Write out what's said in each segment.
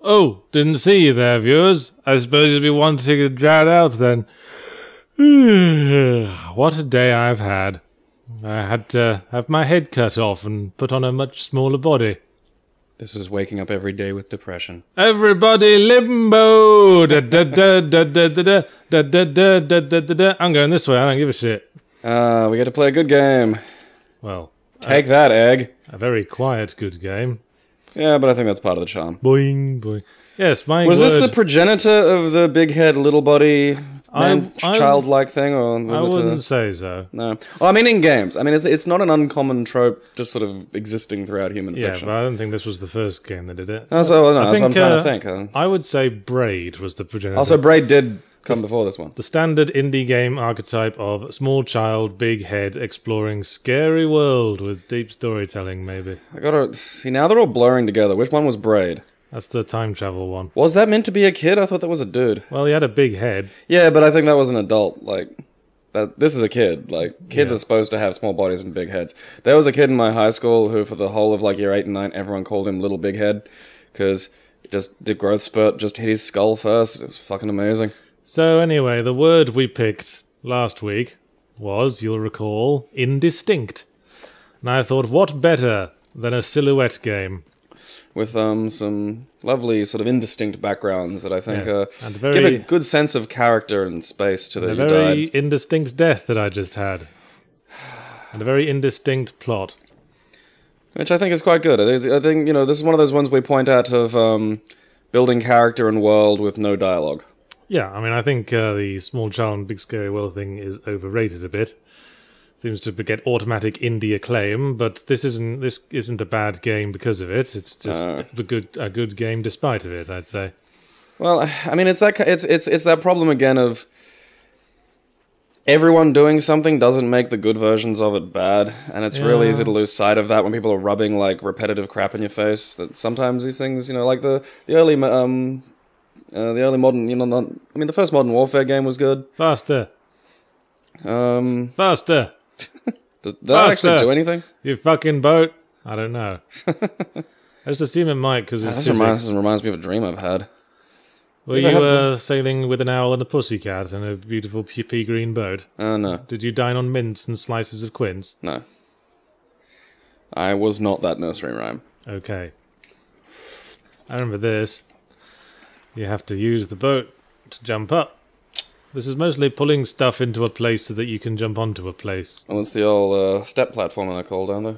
Oh, didn't see you there, viewers. I suppose you'll be wanting to drown out then. What a day I've had. I had to have my head cut off and put on a much smaller body. This is waking up every day with depression. Everybody limbo! Da, da, da, da, da, da, da, da, da, da, da, da, da. I'm going this way, I don't give a shit. We get to play a good game. Well, Take that, egg. a very quiet good game. Yeah, but I think that's part of the charm. Boing, boing. Yes, my Was word. this the progenitor of the big head, little body, childlike thing, or was I it? wouldn't say so. No. Well, I mean, in games. I mean, it's not an uncommon trope, just sort of existing throughout human Yeah, fiction. but I don't think this was the first game that did it. Oh, so, no, I that's what I'm think, trying to think. I would say Braid was the progenitor. Also, Braid did come before this one. The standard indie game archetype of small child, big head, exploring scary world with deep storytelling, maybe. I gotta see, now they're all blurring together. Which one was Braid? That's the time travel one. Was that meant to be a kid? I thought that was a dude. Well, he had a big head. Yeah, but I think that was an adult. Like, this is a kid. Like, kids are supposed to have small bodies and big heads. There was a kid in my high school who, for the whole of like year 8 and 9, everyone called him Little Big Head because just the growth spurt just hit his skull first. It was fucking amazing. So anyway, the word we picked last week was, you'll recall, indistinct. And I thought, what better than a silhouette game? With some lovely sort of indistinct backgrounds that I think And give a good sense of character and space to the a very indistinct death that I just had. And a very indistinct plot. Which I think is quite good. I think, you know, this is one of those ones we point out of building character and world with no dialogue. Yeah, I mean, I think the small child and big scary world thing is overrated a bit. Seems to get automatic indie acclaim, but this isn't a bad game because of it. It's just a good game despite of it, I'd say. Well, I mean, it's that problem again of everyone doing something doesn't make the good versions of it bad, and it's real easy to lose sight of that when people are rubbing like repetitive crap in your face. That sometimes these things, you know, like the early modern, you know, I mean, the first Modern Warfare game was good. Faster. Faster. Does that actually do anything? You fucking boat. I don't know. I just assume it might because This reminds me of a dream I've had. Were you sailing with an owl and a pussycat and a beautiful pea green boat? No. Did you dine on mints and slices of quince? No. I was not that nursery rhyme. Okay. I remember this. You have to use the boat to jump up. This is mostly pulling stuff into a place so that you can jump onto a place. Well, it's the old step platformer they're called, aren't they?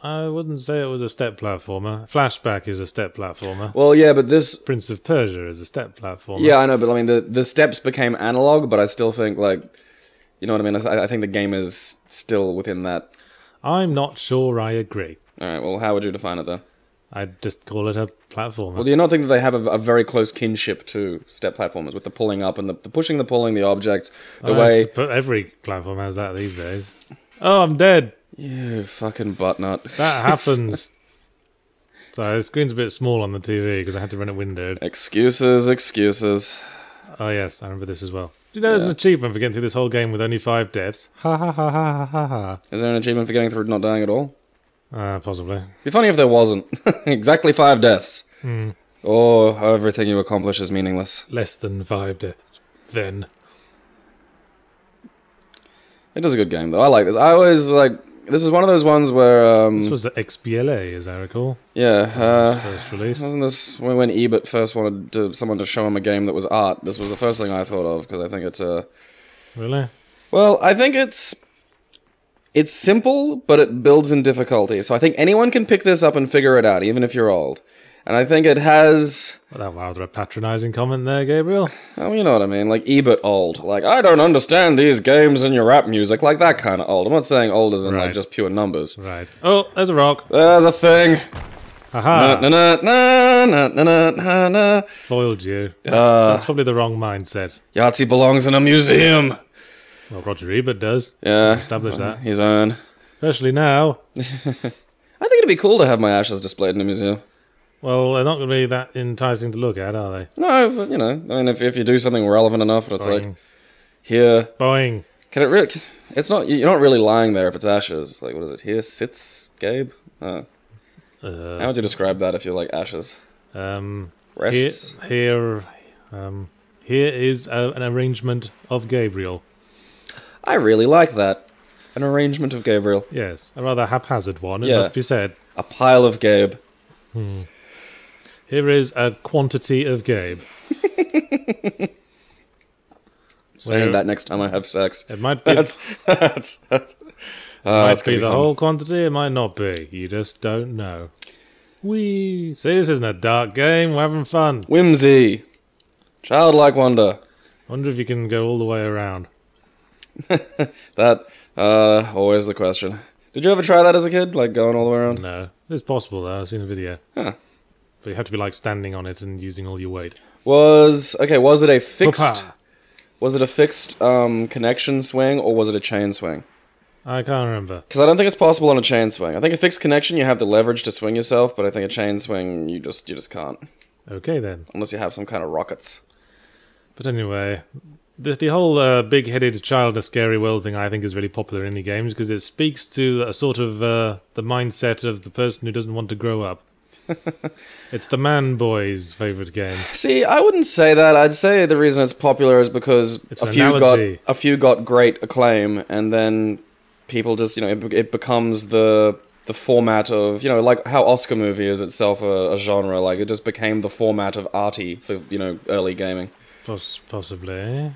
I wouldn't say it was a step platformer. Flashback is a step platformer. Well, yeah, but this... Prince of Persia is a step platformer. Yeah, I know, but I mean, the steps became analog, but I still think, like... You know what I mean? I think the game is still within that. I'm not sure I agree. Alright, well, how would you define it, then? I'd just call it a platformer. Well, do you not think that they have a very close kinship to step platformers, with the pulling up and the pushing, the pulling, the objects, the way... But every platform has that these days. Oh, I'm dead. You fucking buttnut. That happens. Sorry, the screen's a bit small on the TV because I had to run it windowed. Excuses. Oh yes, I remember this as well. Do you know there's an achievement for getting through this whole game with only 5 deaths? Ha ha ha ha ha ha. Is there an achievement for getting through not dying at all? Possibly. It'd be funny if there wasn't. Exactly 5 deaths. Or everything you accomplish is meaningless. Less than 5 deaths. Then. It is a good game, though. I like this. I always, like... This is one of those ones where... this was the XBLA, as I recall. Yeah. First release. Wasn't this when Ebert first wanted someone to show him a game that was art? This was the first thing I thought of, because I think it's a... Really? Well, I think it's simple, but it builds in difficulty. So I think anyone can pick this up and figure it out, even if you're old. And I think it has... Well, rather a patronising comment there, Gabriel. Oh, you know what I mean. Like, Ebert old. Like, I don't understand these games and your rap music. Like, that kind of old. I'm not saying old as in, like, just pure numbers. Right. Oh, there's a rock. There's a thing. Haha. Na-na-na-na-na-na-na. Foiled you. That's probably the wrong mindset. Yahtzee belongs in a museum. Well, Roger Ebert does. Yeah. Establish that. His own. Especially now. I think it'd be cool to have my ashes displayed in a museum. Well, they're not going to be that enticing to look at, are they? No, but, you know, I mean, if you do something relevant enough, it's Boing. like, here... Boing. Can it really... It's not... You're not really lying there if it's ashes. It's like, what is it? Here sits Gabe? Oh. How would you describe that if you like ashes? Rests? Here is an arrangement of Gabriel. I really like that. An arrangement of Gabriel. Yes, a rather haphazard one, it must be said. A pile of Gabe. Here is a quantity of Gabe. Saying that next time I have sex. It might be. That's might be the whole quantity, it might not be. You just don't know. Whee! See, this isn't a dark game, we're having fun. Whimsy. Childlike wonder. Wonder if you can go all the way around. That, always the question. Did you ever try that as a kid? Like going all the way around? No. It's possible though, I've seen a video. Huh. But you have to be like standing on it and using all your weight. Was it a fixed... Papa. Was it a fixed connection swing, or was it a chain swing? I can't remember. Because I don't think it's possible on a chain swing. I think a fixed connection, you have the leverage to swing yourself, but I think a chain swing, you just can't. Okay then. Unless you have some kind of rockets. But anyway, the whole big-headed child in a scary world thing I think is really popular in indie games because it speaks to a sort of the mindset of the person who doesn't want to grow up. It's the man boy's favourite game. See, I wouldn't say that. I'd say the reason it's popular is because It's a an few got great acclaim, and then people just, it becomes the format of, like how Oscar movie is itself a genre. Like, it just became the format of arty for, early gaming. Possibly.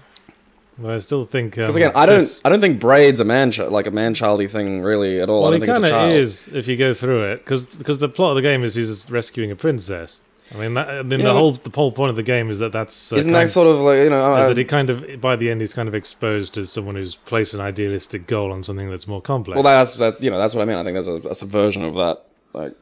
But I still think because again, I don't think Braid's a man-childy thing really at all. Well, I don't think kind it's a of child. is if you go through it, because the plot of the game is he's rescuing a princess. I mean, the whole point of the game is that's isn't that sort of like is that he kind of by the end he's kind of exposed as someone who's placed an idealistic goal on something that's more complex. Well, that's what I mean. I think there's a subversion of that. Like,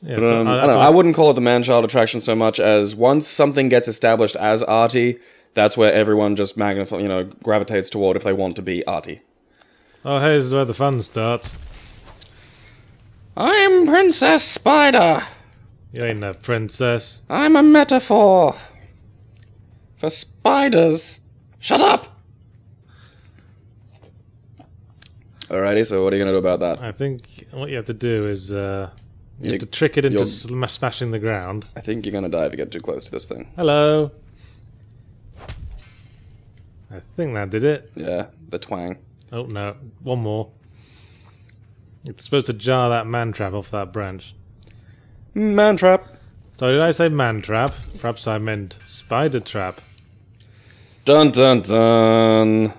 yeah, but, I don't know. I wouldn't call it the man-child attraction so much as once something gets established as arty. That's where everyone just gravitates toward if they want to be arty. Oh, hey, this is where the fun starts. I'm Princess Spider. You ain't a princess. I'm a metaphor for spiders. Shut up! Alrighty, so what are you going to do about that? I think what you have to do is you have to trick it into smashing the ground. I think you're going to die if you get too close to this thing. Hello. I think that did it. Yeah, the twang. Oh no, one more. It's supposed to jar that man trap off that branch. Man trap. So did I say man trap? Perhaps I meant spider trap. Dun dun dun.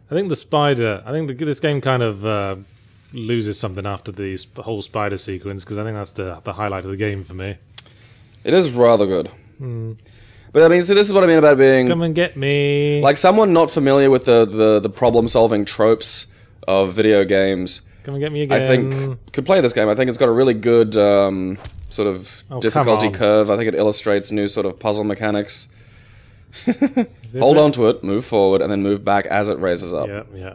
I think this game kind of loses something after the whole spider sequence because I think that's the highlight of the game for me. It is rather good. But I mean, see, this is what I mean about being... Come and get me. Like, someone not familiar with the problem-solving tropes of video games... Come and get me again. I think could play this game. I think it's got a really good sort of difficulty curve. I think it illustrates new sort of puzzle mechanics. Hold on to it, move forward, and then move back as it raises up. Yeah.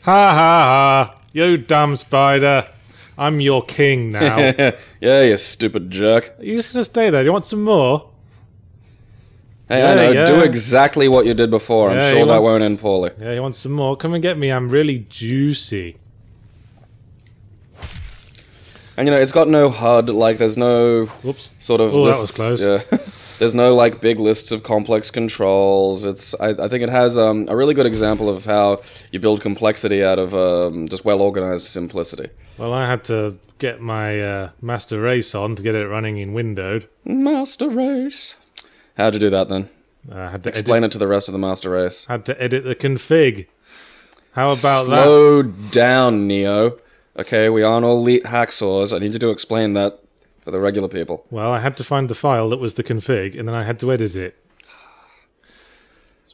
Ha ha ha! You dumb spider! I'm your king now. Yeah, you stupid jerk. Are you just gonna stay there? Do you want some more? Hey, I know. Do exactly what you did before. I'm sure that won't end poorly. Yeah, you want some more? Come and get me. I'm really juicy. And it's got no HUD. Like, there's no sort of lists. That was close. Yeah. There's no like big lists of complex controls. I think it has a really good example of how you build complexity out of just well-organized simplicity. Well, I had to get my master race on to get it running in windowed. Master race. How'd you do that then? I had to explain it to the rest of the master race. Had to edit the config. How about Slow down, Neo. Okay, we aren't all elite hacksaws. I need you to explain that for the regular people. Well, I had to find the file that was the config, and then I had to edit it.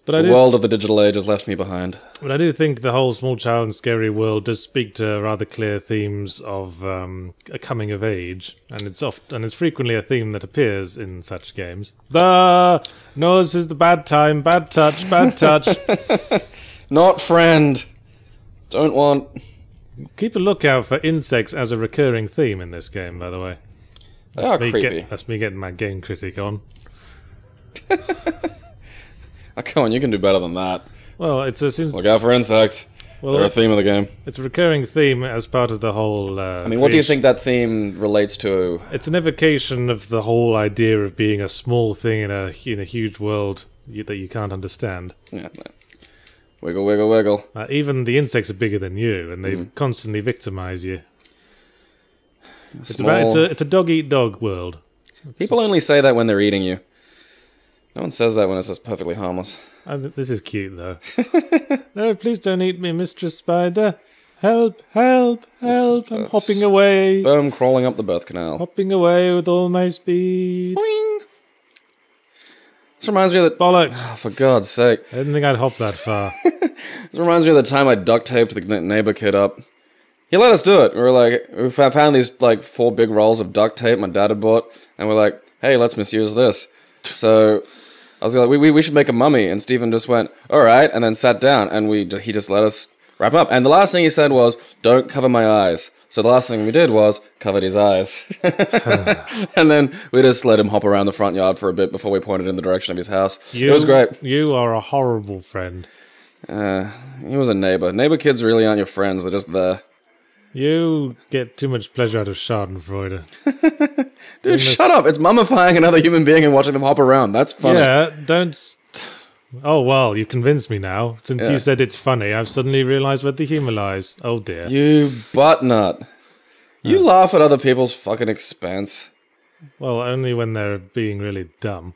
But the world of the digital age has left me behind. But I do think the whole small child and scary world does speak to rather clear themes of a coming of age, and it's frequently a theme that appears in such games. No, this is the bad time, bad touch, bad touch. Not friend. Don't want. Keep a lookout for insects as a recurring theme in this game, by the way. They are creepy. That's me getting my game critic on. Oh, come on, you can do better than that. Well, it seems... Look out for insects. Well, They're a theme of the game. It's a recurring theme as part of the whole... I mean, what do you think that theme relates to? It's an evocation of the whole idea of being a small thing in a huge world that you can't understand. Yeah. Wiggle, wiggle, wiggle. Even the insects are bigger than you, and they constantly victimize you. It's a dog-eat-dog world. People only say that when they're eating you. No one says that when it's just perfectly harmless. This is cute, though. No, please don't eat me, Mistress Spider. Help, help, help. I'm hopping away. Boom, crawling up the birth canal. Hopping away with all my speed. Boing. This reminds me of the... Bollocks. Oh, for God's sake. I didn't think I'd hop that far. This reminds me of the time I duct taped the neighbor kid up. He let us do it. We found these, 4 big rolls of duct tape my dad had bought, and we're like, hey, let's misuse this. So... I was like, we should make a mummy, and Stephen just went, all right, and then sat down, and he just let us wrap up. And the last thing he said was, don't cover my eyes. So the last thing we did was covered his eyes. And then we just let him hop around the front yard for a bit before we pointed in the direction of his house. It was great. You are a horrible friend. He was a neighbor. Neighbor kids really aren't your friends, they're just there. You get too much pleasure out of Schadenfreude. Dude, shut up. It's mummifying another human being and watching them hop around. That's funny. Yeah, don't... Oh, well, you convinced me now. Since you said it's funny, I've suddenly realised where the humour lies. Oh, dear. You butt nut. You laugh at other people's fucking expense. Well, only when they're being really dumb.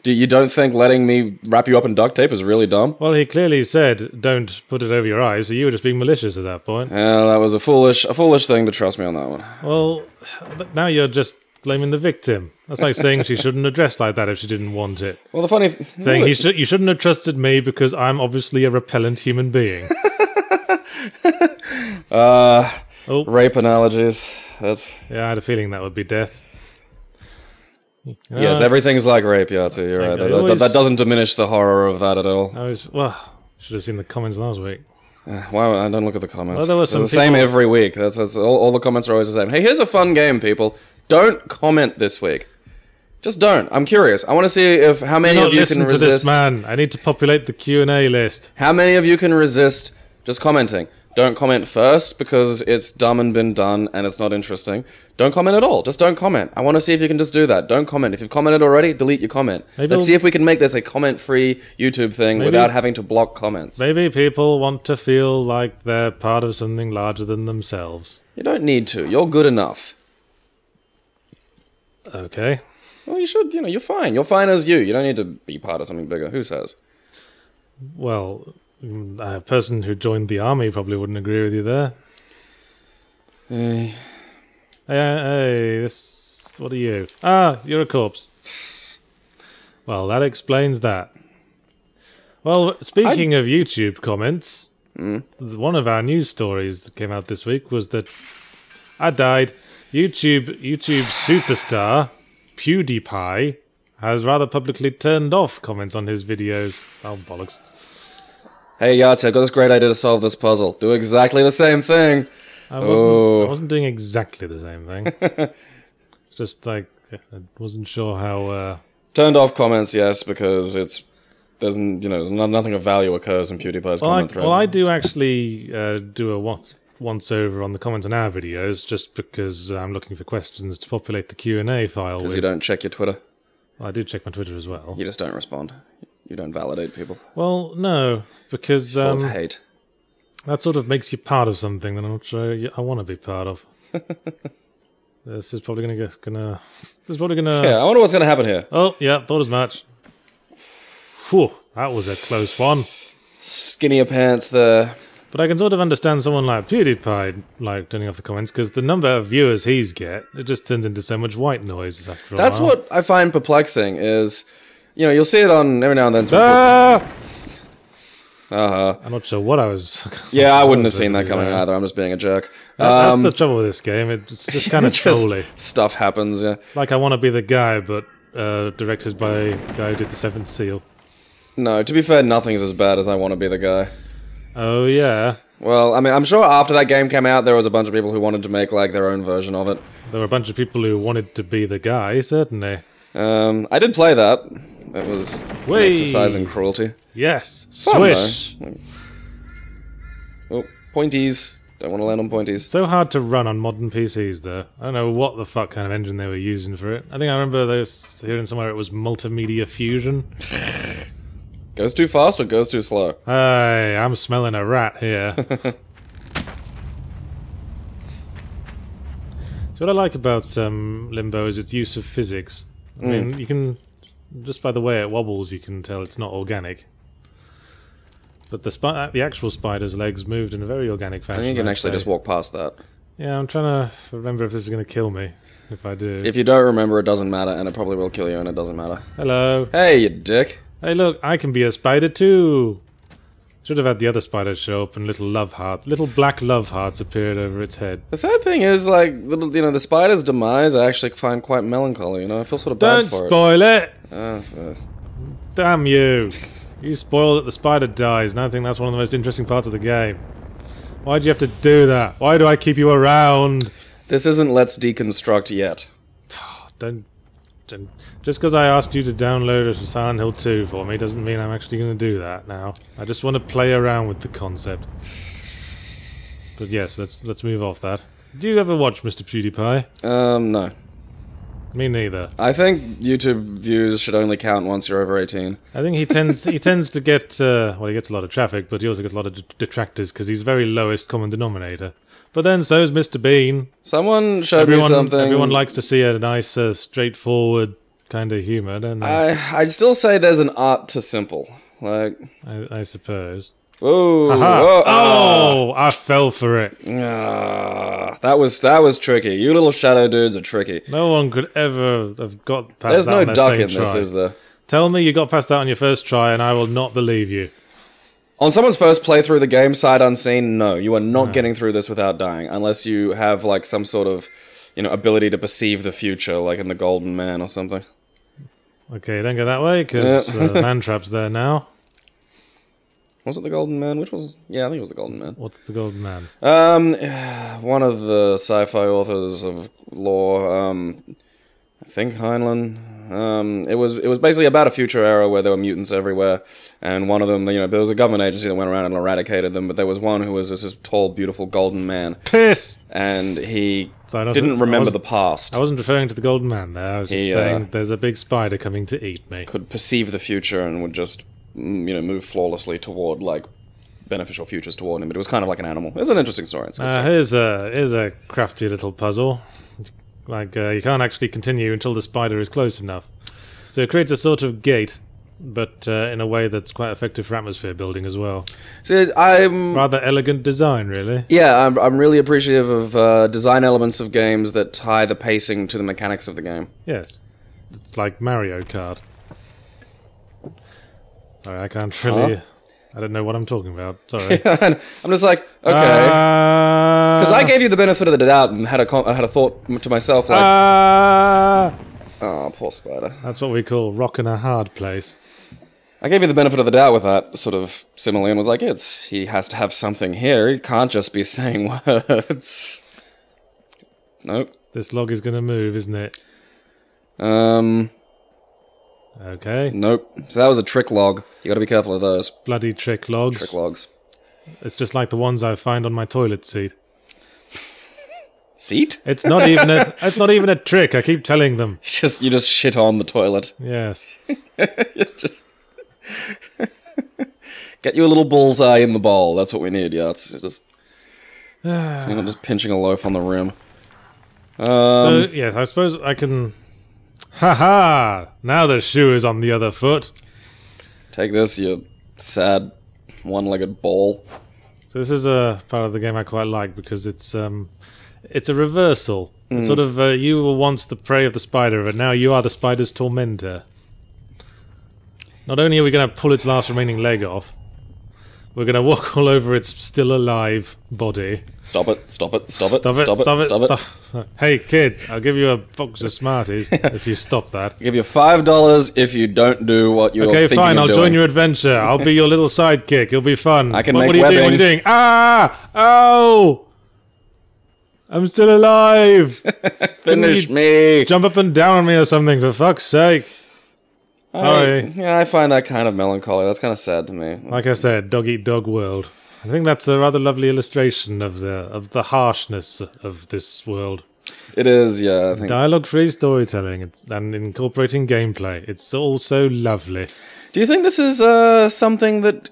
You don't think letting me wrap you up in duct tape is really dumb? Well, he clearly said, don't put it over your eyes, so you were just being malicious at that point. Yeah, that was a foolish thing to trust me on that one. Well, but now you're just blaming the victim. That's like saying she shouldn't have dressed like that if she didn't want it. Well, the funny... Saying you shouldn't have trusted me because I'm obviously a repellent human being. Rape analogies. Yeah, I had a feeling that would be death. Yes, everything's like rape, Yatu. You're right. That doesn't diminish the horror of that at all. Should have seen the comments last week. Why? I don't look at the comments. Well, there were some the same every week. That's all the comments are always the same. Hey, here's a fun game, people. Don't comment this week. Just don't. I'm curious. I want to see how many of you can resist. To this man. I need to populate the Q&A list. How many of you can resist just commenting? Don't comment first because it's dumb and been done and it's not interesting. Don't comment at all. Just don't comment. I want to see if you can just do that. Don't comment. If you've commented already, delete your comment. Let's see if we can make this a comment-free YouTube thing without having to block comments. Maybe people want to feel like they're part of something larger than themselves. You don't need to. You're good enough. Okay. Well, you should. You're fine. You're fine as you. You don't need to be part of something bigger. Who says? Well... A person who joined the army probably wouldn't agree with you there. Hey, what are you? Ah, you're a corpse. Well, that explains that. Well, speaking of YouTube comments, one of our news stories that came out this week was that I died. YouTube superstar PewDiePie has rather publicly turned off comments on his videos. Oh, bollocks. Hey, Yahtzee, I've got this great idea to solve this puzzle. Do exactly the same thing. I wasn't doing exactly the same thing. It's just like, I wasn't sure how... Turned off comments, yes, because nothing of value occurs in PewDiePie's comment threads. Well, I do actually do a once-over on the comments on our videos, just because I'm looking for questions to populate the Q&A file. Because you don't check your Twitter? Well, I do check my Twitter as well. You just don't respond. You don't validate people. Well, no, because... Full of hate. That sort of makes you part of something that I'm not sure I want to be part of. This is probably going to... Yeah, I wonder what's going to happen here. Oh, yeah, thought as much. Whew, that was a close one. Skinnier pants there. But I can sort of understand someone like PewDiePie, turning off the comments, because the number of viewers he's get, it just turns into so much white noise after a while. That's what I find perplexing is... you'll see it on every now and then. I'm not sure what I was... Yeah, I wouldn't have seen that coming either. I'm just being a jerk. That's the trouble with this game. It's just kind of trolly. Stuff happens, yeah. It's like I Want to Be the Guy, but directed by the guy who did The Seventh Seal. No, to be fair, nothing's as bad as I Want to Be the Guy. Oh, yeah. Well, I mean, I'm sure after that game came out, there was a bunch of people who wanted to make, their own version of it. There were a bunch of people who wanted to be the guy, certainly. I did play that. It was an exercise in cruelty. Yes. Fun, Swish. Oh, pointies. Don't want to land on pointies. So hard to run on modern PCs, though. I don't know what the fuck kind of engine they were using for it. I think I remember hearing somewhere it was multimedia fusion. Goes too fast or goes too slow? Hey, I'm smelling a rat here. So what I like about Limbo is its use of physics. I mean, you can, just by the way it wobbles, you can tell it's not organic. But the actual spider's legs moved in a very organic fashion. I think you can actually just walk past that. Yeah, I'm trying to remember if this is going to kill me. If I do. If you don't remember, it doesn't matter, and it probably will kill you, and it doesn't matter. Hello. Hey, you dick. Hey, look, I can be a spider too. Should have had the other spiders show up and little black love hearts appeared over its head. The sad thing is, like, the spider's demise I actually find quite melancholy, I feel sort of bad for it. Don't spoil it! Damn you! You spoil that the spider dies, and I think that's one of the most interesting parts of the game. Why'd you have to do that? Why do I keep you around? This isn't Let's Deconstruct yet. Don't just because I asked you to download Silent Hill 2 for me doesn't mean I'm actually going to do that now. I just want to play around with the concept. But yes, let's move off that. Do you ever watch Mr. PewDiePie? No. Me neither. I think YouTube views should only count once you're over 18. I think he tends to get well, he gets a lot of traffic, but he also gets a lot of detractors because he's very lowest common denominator. But then so's Mr. Bean. Someone showed me something. Everyone likes to see a nice, straightforward kind of humor, don't they? I'd still say there's an art to simple. Like, I suppose. Whoa! Oh, I fell for it. That was tricky. You little shadow dudes are tricky. No one could ever have got past There's that. There's no duck in try. this, is there? Tell me you got past that on your first try, and I will not believe you. On someone's first playthrough the game, sight unseen, no, you are not getting through this without dying, unless you have like some sort of, ability to perceive the future, like in the Golden Man or something. Okay, don't go that way because Mantrap's there now. Was it the Golden Man? Which was? Yeah, I think it was the Golden Man. What's the Golden Man? One of the sci-fi authors of lore. I think Heinlein. It was basically about a future era where there were mutants everywhere, and one of them, there was a government agency that went around and eradicated them, but there was one who was this tall, beautiful golden man. Piss! And he didn't remember the past. I wasn't referring to the Golden Man there. I was just saying there's a big spider coming to eat me. Could perceive the future and would just, move flawlessly toward, beneficial futures toward him, but it was kind of like an animal. It's an interesting story. Here's a crafty little puzzle. You can't actually continue until the spider is close enough. So it creates a sort of gate, but in a way that's quite effective for atmosphere building as well. So rather elegant design, really. Yeah, I'm really appreciative of design elements of games that tie the pacing to the mechanics of the game. Yes. It's like Mario Kart. Sorry, I can't really... I don't know what I'm talking about. Sorry. I'm just like, okay, because I gave you the benefit of the doubt and had a thought to myself like, oh, poor spider. That's what we call rocking a hard place. I gave you the benefit of the doubt with that sort of simile and was like, he has to have something here. He can't just be saying words. Nope. This log is going to move, isn't it? Okay. Nope. So that was a trick log. You gotta be careful of those. Bloody trick logs. Trick logs. It's just like the ones I find on my toilet seat. Seat? It's not even a trick, I keep telling them. You just shit on the toilet. Yes. Just get you a little bullseye in the bowl. That's what we need, yeah. It's just so you're not just pinching a loaf on the rim. So yeah, I suppose I can ha! Now the shoe is on the other foot. Take this, you sad one-legged ball. So this is a part of the game I quite like because it's a reversal. It's sort of you were once the prey of the spider, but now you are the spider's tormentor. Not only are we going to pull its last remaining leg off, we're going to walk all over its still alive body. Stop it, stop it, stop it, stop it, stop it. Hey kid, I'll give you a box of Smarties if you stop that. I'll give you $5 if you don't do what you're thinking of doing. Okay, fine, I'll join your adventure. I'll be your little sidekick. It'll be fun. I can make webbing. What are you doing? Ah! Oh! I'm still alive! Finish me! Jump up and down on me or something, for fuck's sake. Sorry. I find that kind of melancholy. That's kind of sad to me. Like I said, dog-eat-dog world. I think that's a rather lovely illustration of the harshness of this world. It is, yeah. I think Dialogue-free storytelling and incorporating gameplay. It's all so lovely. Do you think this is something that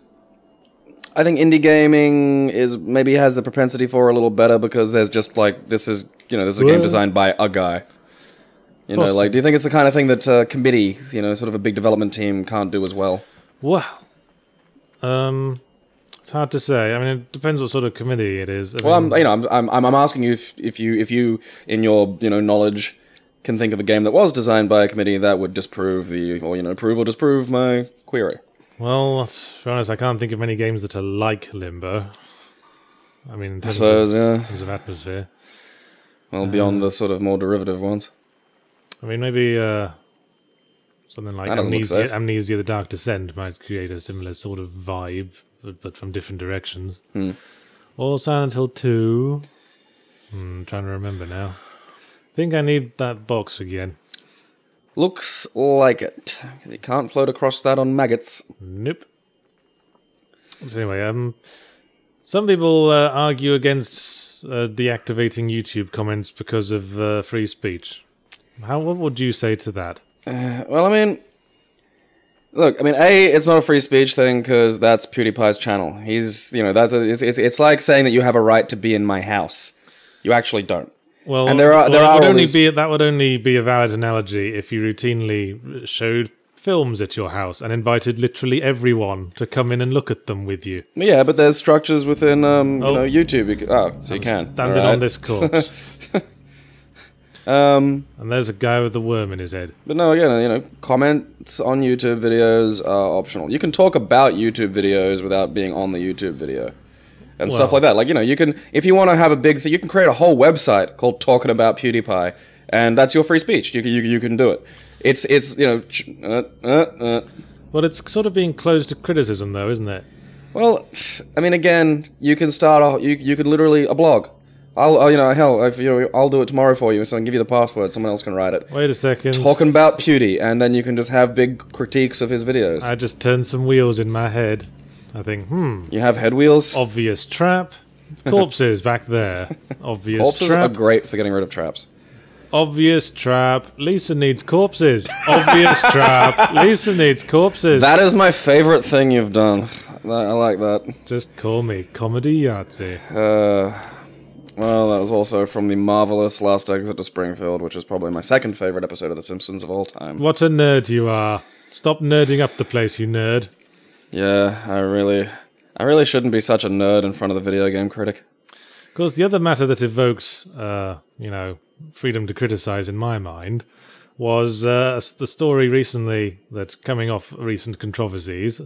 I think indie gaming maybe has the propensity for a little better because there's just like this is a game designed by a guy. You know, like do you think it's the kind of thing that a committee, sort of a big development team can't do as well? Well, it's hard to say. I mean, it depends what sort of committee it is. I'm asking you if you in your knowledge can think of a game that was designed by a committee that would disprove prove or disprove my query. Well, to be honest, I can't think of many games that are like Limbo. I mean, in terms of atmosphere. Well, beyond the sort of more derivative ones. I mean, maybe something like Amnesia: The Dark Descent might create a similar sort of vibe, but from different directions. Or Silent Hill 2. Trying to remember now. I think I need that box again. Looks like it. You can't float across that on maggots. Nope. So anyway, some people argue against deactivating YouTube comments because of free speech. What would you say to that? Well, I mean, look, it's not a free speech thing because that's PewDiePie's channel. He's, it's like saying that you have a right to be in my house. You actually don't. Well, and that would only be a valid analogy if you routinely showed films at your house and invited literally everyone to come in and look at them with you. Yeah, but there's structures within YouTube. So you can. Standing on this corpse. And there's a guy with a worm in his head. But no, again, comments on YouTube videos are optional. You can talk about YouTube videos without being on the YouTube video. And stuff like that. Like, you can, if you want to have a big thing, you can create a whole website called Talking About PewDiePie, and that's your free speech. You can do it. It's Well, it's sort of being closed to criticism, though, isn't it? Well, I mean, again, you can start you could literally a blog. I'll do it tomorrow for you, so I can give you the password. Someone else can write it. Wait a second. Talking About Pewdie, and then you can just have big critiques of his videos. I just turned some wheels in my head. I think, You have head wheels? Obvious trap. Corpses back there. Obvious corpses trap. Corpses are great for getting rid of traps. Obvious trap. Lisa needs corpses. Obvious trap. Lisa needs corpses. That is my favorite thing you've done. I like that. Just call me Comedy Yahtzee. Well, that was also from the marvelous Last Exit to Springfield, which is probably my second favorite episode of The Simpsons of all time. What a nerd you are. Stop nerding up the place, you nerd. Yeah, I really shouldn't be such a nerd in front of the video game critic. Of course, the other matter that evoked, freedom to criticize in my mind was the story recently that's coming off recent controversies.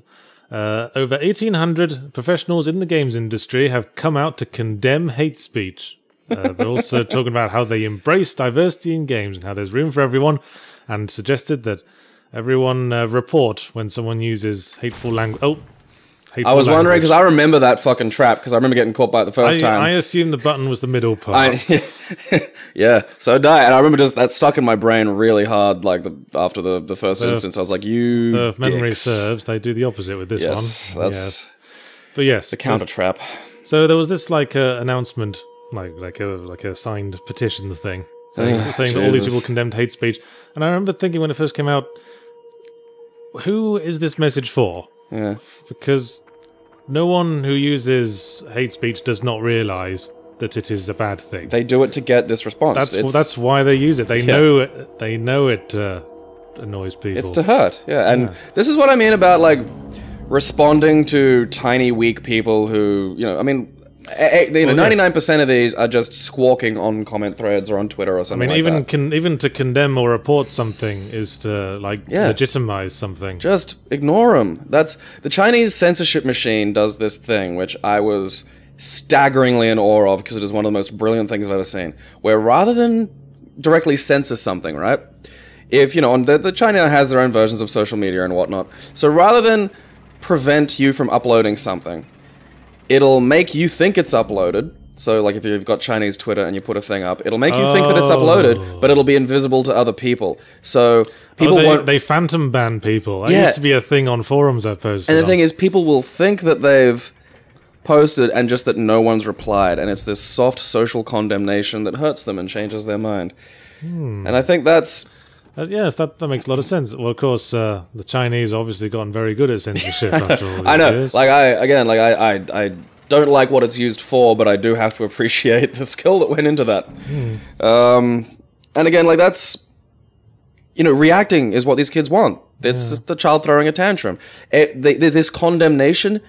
Over 1,800 professionals in the games industry have come out to condemn hate speech. They're also talking about how they embrace diversity in games and how there's room for everyone, and suggested that everyone report when someone uses hateful language. I was wondering, because I remember that fucking trap, because I remember getting caught by it the first time. I assumed the button was the middle part. Yeah, so did I. And I remember just that stuck in my brain really hard, like after the first instance. I was like, if memory serves, they do the opposite with this one. Yes, But yes. The counter trap. So there was this announcement, like a signed petition thing, saying that all these people condemned hate speech. And I remember thinking when it first came out, who is this message for? Yeah. Because no one who uses hate speech does not realise that it is a bad thing. They do it to get this response. That's why they use it. They know it. They know it annoys people. It's to hurt. Yeah, and this is what I mean about responding to tiny, weak people who 99% of these are just squawking on comment threads or on Twitter or something. Even to condemn or report something is to legitimize something. Just ignore them. That's the Chinese censorship machine does this thing, which I was staggeringly in awe of because it is one of the most brilliant things I've ever seen. Where rather than directly censor something, right? If the China has their own versions of social media and whatnot, so rather than prevent you from uploading something, it'll make you think it's uploaded. So, if you've got Chinese Twitter and you put a thing up, it'll make you think that it's uploaded, but it'll be invisible to other people. So, people won't... They phantom ban people. That used to be a thing on forums I posted And the thing is, people will think that they've posted and just that no one's replied, and it's this soft social condemnation that hurts them and changes their mind. And I think that's... yes, that makes a lot of sense. Well, of course, the Chinese obviously gotten very good at censorship after all these I know. years. Like, I don't like what it's used for, but I do have to appreciate the skill that went into that. And again, like, that's... You know, reacting is what these kids want. It's the child throwing a tantrum. This condemnation,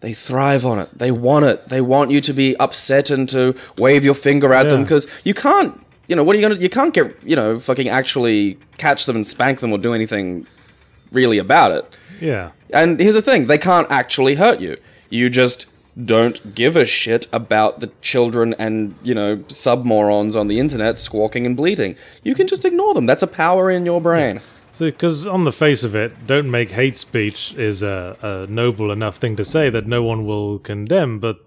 they thrive on it. They want it. They want you to be upset and to wave your finger at them, because you can't, you know, what are you gonna, you can't get, you know, fucking actually catch them and spank them or do anything really about it. Yeah. And here's the thing, they can't actually hurt you. You just don't give a shit about the children and, you know, sub-morons on the internet squawking and bleating. You can just ignore them. That's a power in your brain. Yeah. So, because on the face of it, don't make hate speech is a noble enough thing to say that no one will condemn, but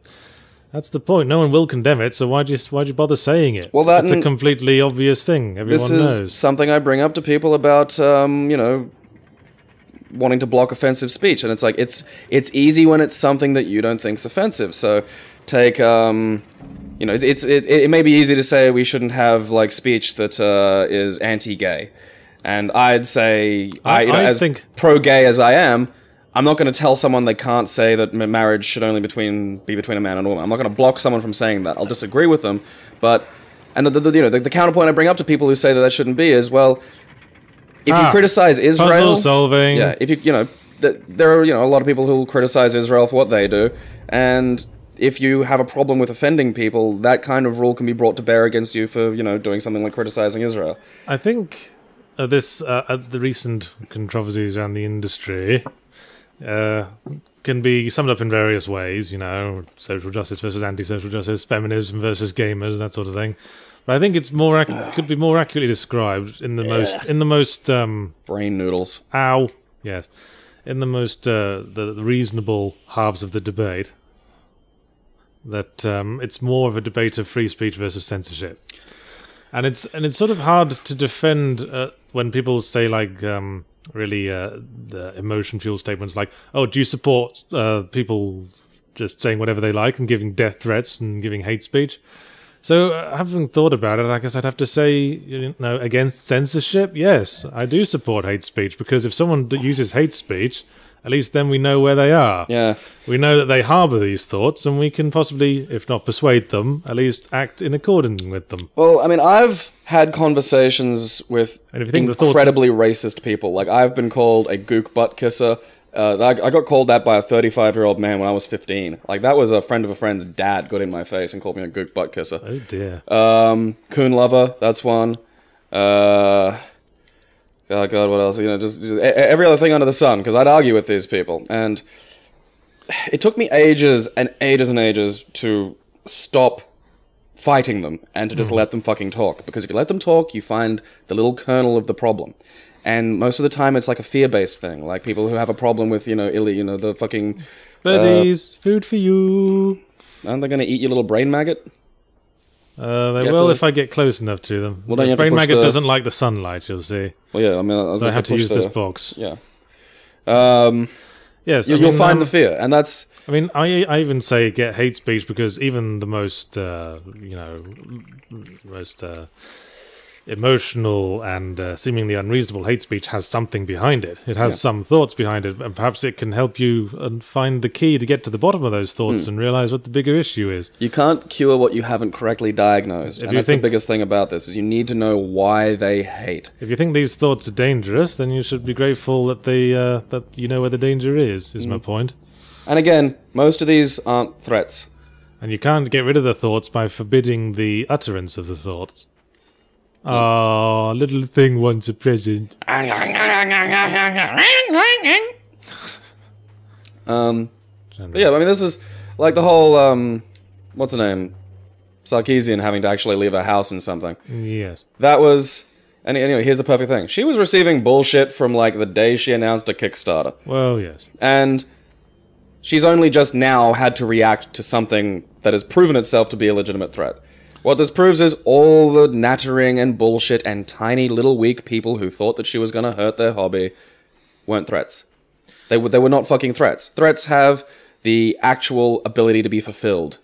that's the point. No one will condemn it, so why'd you bother saying it? Well, that's a completely obvious thing. Everyone knows. This is something I bring up to people about, you know, wanting to block offensive speech, and it's like, it's easy when it's something that you don't think's offensive. So, take, you know, it may be easy to say we shouldn't have, like, speech that is anti-gay. And I'd say, as pro-gay as I am, I'm not going to tell someone they can't say that marriage should only be between a man and a woman. I'm not going to block someone from saying that. I'll disagree with them, but and the counterpoint I bring up to people who say that shouldn't be is, well, if you criticize Israel, puzzle solving. Yeah, if you know, there are, you know, a lot of people who will criticize Israel for what they do, and if you have a problem with offending people, that kind of rule can be brought to bear against you for, you know, doing something like criticizing Israel. I think. The recent controversies around the industry can be summed up in various ways, you know, social justice versus anti-social justice, feminism versus gamers, that sort of thing. But I think it's could be more accurately described in the most brain noodles. Ow, yes, in the most the reasonable halves of the debate. That it's more of a debate of free speech versus censorship. And it's sort of hard to defend when people say, like, really the emotion-fueled statements like, oh, do you support people just saying whatever they like and giving death threats and giving hate speech? So having thought about it, I guess I'd have to say, you know, against censorship, yes, I do support hate speech, because if someone uses hate speech, at least then we know where they are. Yeah. We know that they harbour these thoughts, and we can possibly, if not persuade them, at least act in accordance with them. Well, I mean, I've had conversations with incredibly racist people. Like, I've been called a gook butt kisser. I got called that by a 35-year-old man when I was 15. Like, that was a friend of a friend's dad got in my face and called me a gook butt kisser. Oh, dear. Coon lover, that's one. Oh God, what else? You know, just every other thing under the sun, because I'd argue with these people. And it took me ages and ages and ages to stop fighting them and to just let them fucking talk. Because if you let them talk, you find the little kernel of the problem. And most of the time, it's like a fear-based thing. Like people who have a problem with, you know, the fucking... Birdies, food for you. Aren't they going to eat your little brain maggot? They will if I get close enough to them. Well, then the brain maggot doesn't like the sunlight, you'll see. Well, yeah, I mean... So I have to use this box. Yeah. Yes, you'll find the fear, and that's... I mean, I even say get hate speech because even the most, most emotional and seemingly unreasonable hate speech has something behind it. It has some thoughts behind it, and perhaps it can help you find the key to get to the bottom of those thoughts and realize what the bigger issue is. You can't cure what you haven't correctly diagnosed, and that's the biggest thing about this, is you need to know why they hate. If you think these thoughts are dangerous, then you should be grateful that that you know where the danger is my point. And again, most of these aren't threats. And you can't get rid of the thoughts by forbidding the utterance of the thoughts. Oh, little thing wants a present. Yeah, I mean, this is like the whole, what's her name? Sarkeesian having to actually leave her house in something. Yes. That was... Anyway, here's the perfect thing. She was receiving bullshit from, like, the day she announced a Kickstarter. Well, yes. And she's only just now had to react to something that has proven itself to be a legitimate threat. What this proves is all the nattering and bullshit and tiny little weak people who thought that she was going to hurt their hobby weren't threats. They were not fucking threats. Threats have the actual ability to be fulfilled.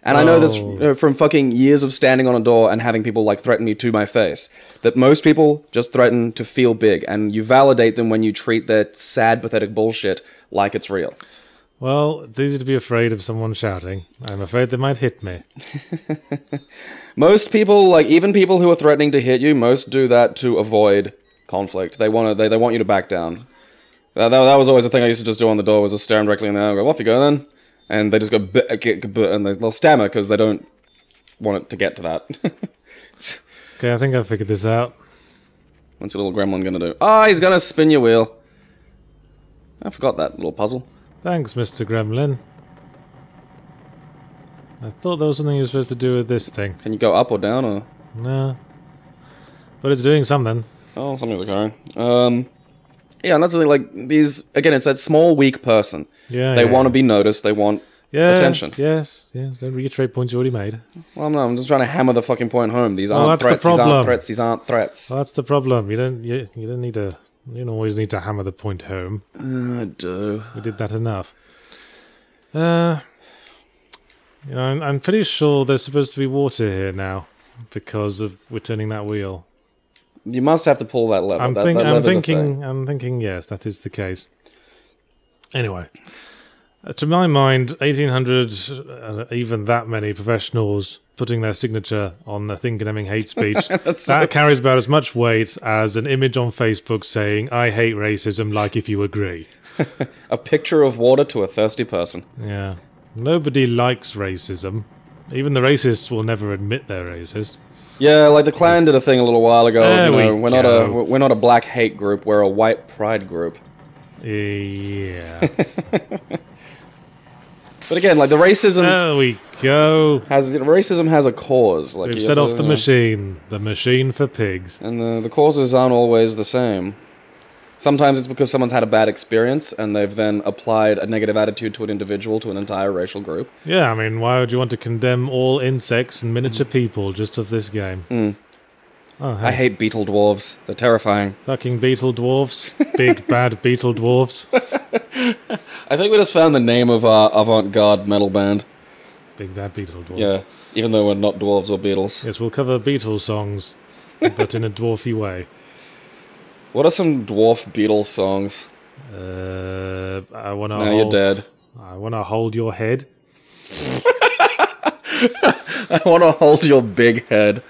And I know this from fucking years of standing on a door and having people like threaten me to my face, that most people just threaten to feel big, and you validate them when you treat their sad, pathetic bullshit like it's real. Well, it's easy to be afraid of someone shouting. I'm afraid they might hit me. Most people, like even people who are threatening to hit you, most do that to avoid conflict. They want you to back down. That was always the thing I used to just do on the door, was just stare them directly in the eye and go, off you go then. And they just go, and they'll stammer because they don't want it to get to that. Okay, I think I figured this out. What's your little gremlin gonna do? He's gonna spin your wheel. I forgot that little puzzle. Thanks, Mr. Gremlin. I thought there was something you were supposed to do with this thing. Can you go up or down, or...? No. But it's doing something. Oh, something's occurring. Yeah, and that's the thing, like, these... Again, it's that small, weak person. Yeah, They want to be noticed, they want attention. Yes. Don't reiterate points you already made. Well, no, I'm just trying to hammer the fucking point home. These aren't threats, these aren't threats, these aren't threats. Well, that's the problem. You don't need to... You don't always need to hammer the point home. I do. We did that enough. I'm pretty sure there's supposed to be water here now because of we're turning that wheel. You must have to pull that lever. I'm thinking. Yes, that is the case. Anyway, to my mind, 1,800, even that many professionals putting their signature on the Think Condemning Hate Speech, that carries about as much weight as an image on Facebook saying, I hate racism, like if you agree. A picture of water to a thirsty person. Yeah. Nobody likes racism. Even the racists will never admit they're racist. Yeah, like the Klan did a thing a little while ago. We're not a black hate group, we're a white pride group. Yeah. But again, like the racism... There we go. Racism has a cause. Like we've set off the machine for pigs. And the causes aren't always the same. Sometimes it's because someone's had a bad experience and they've then applied a negative attitude to an individual, to an entire racial group. Yeah, I mean, why would you want to condemn all insects and miniature people just of this game? Oh, hey. I hate beetle dwarves. They're terrifying. Fucking beetle dwarfs. Big bad beetle dwarfs. I think we just found the name of our avant-garde metal band. Big bad beetle dwarfs. Yeah, even though we're not dwarves or beetles. Yes, we'll cover Beatles songs, but in a dwarfy way. What are some dwarf Beatles songs? I wanna. Now you're dead. I wanna hold your head. I wanna hold your big head.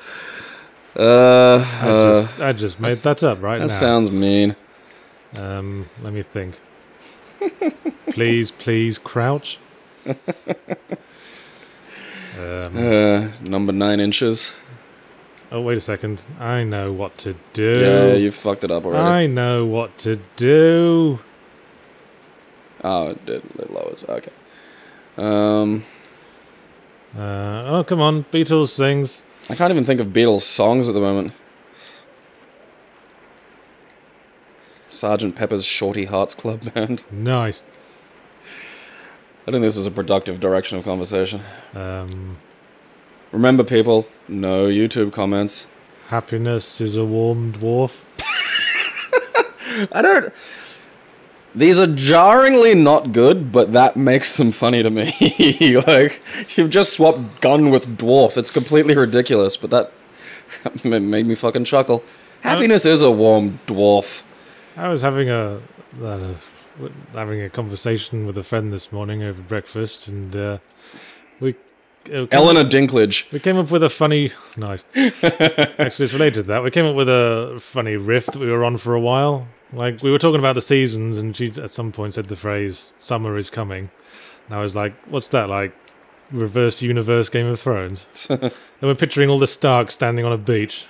I just made that up right now. That sounds mean. Let me think. Please, crouch. Number 9 inches. Oh, wait a second. I know what to do. Yeah, you fucked it up already. I know what to do. Oh, it lowers. Okay. Oh, come on. Beatles things. I can't even think of Beatles songs at the moment. Sgt. Pepper's Shorty Hearts Club Band. Nice. I think this is a productive direction of conversation. Remember, people, no YouTube comments. Happiness is a warm dwarf. These are jarringly not good, but that makes them funny to me. Like, you've just swapped gun with dwarf. It's completely ridiculous, but that made me fucking chuckle. Happiness is a warm dwarf. I was having a conversation with a friend this morning over breakfast, and Eleanor Dinklage. We came up with a funny... Nice. Actually, it's related to that. We came up with a funny riff that we were on for a while. Like, we were talking about the seasons, and she at some point said the phrase, summer is coming. And I was like, what's that, like, reverse universe Game of Thrones? And we're picturing all the Starks standing on a beach,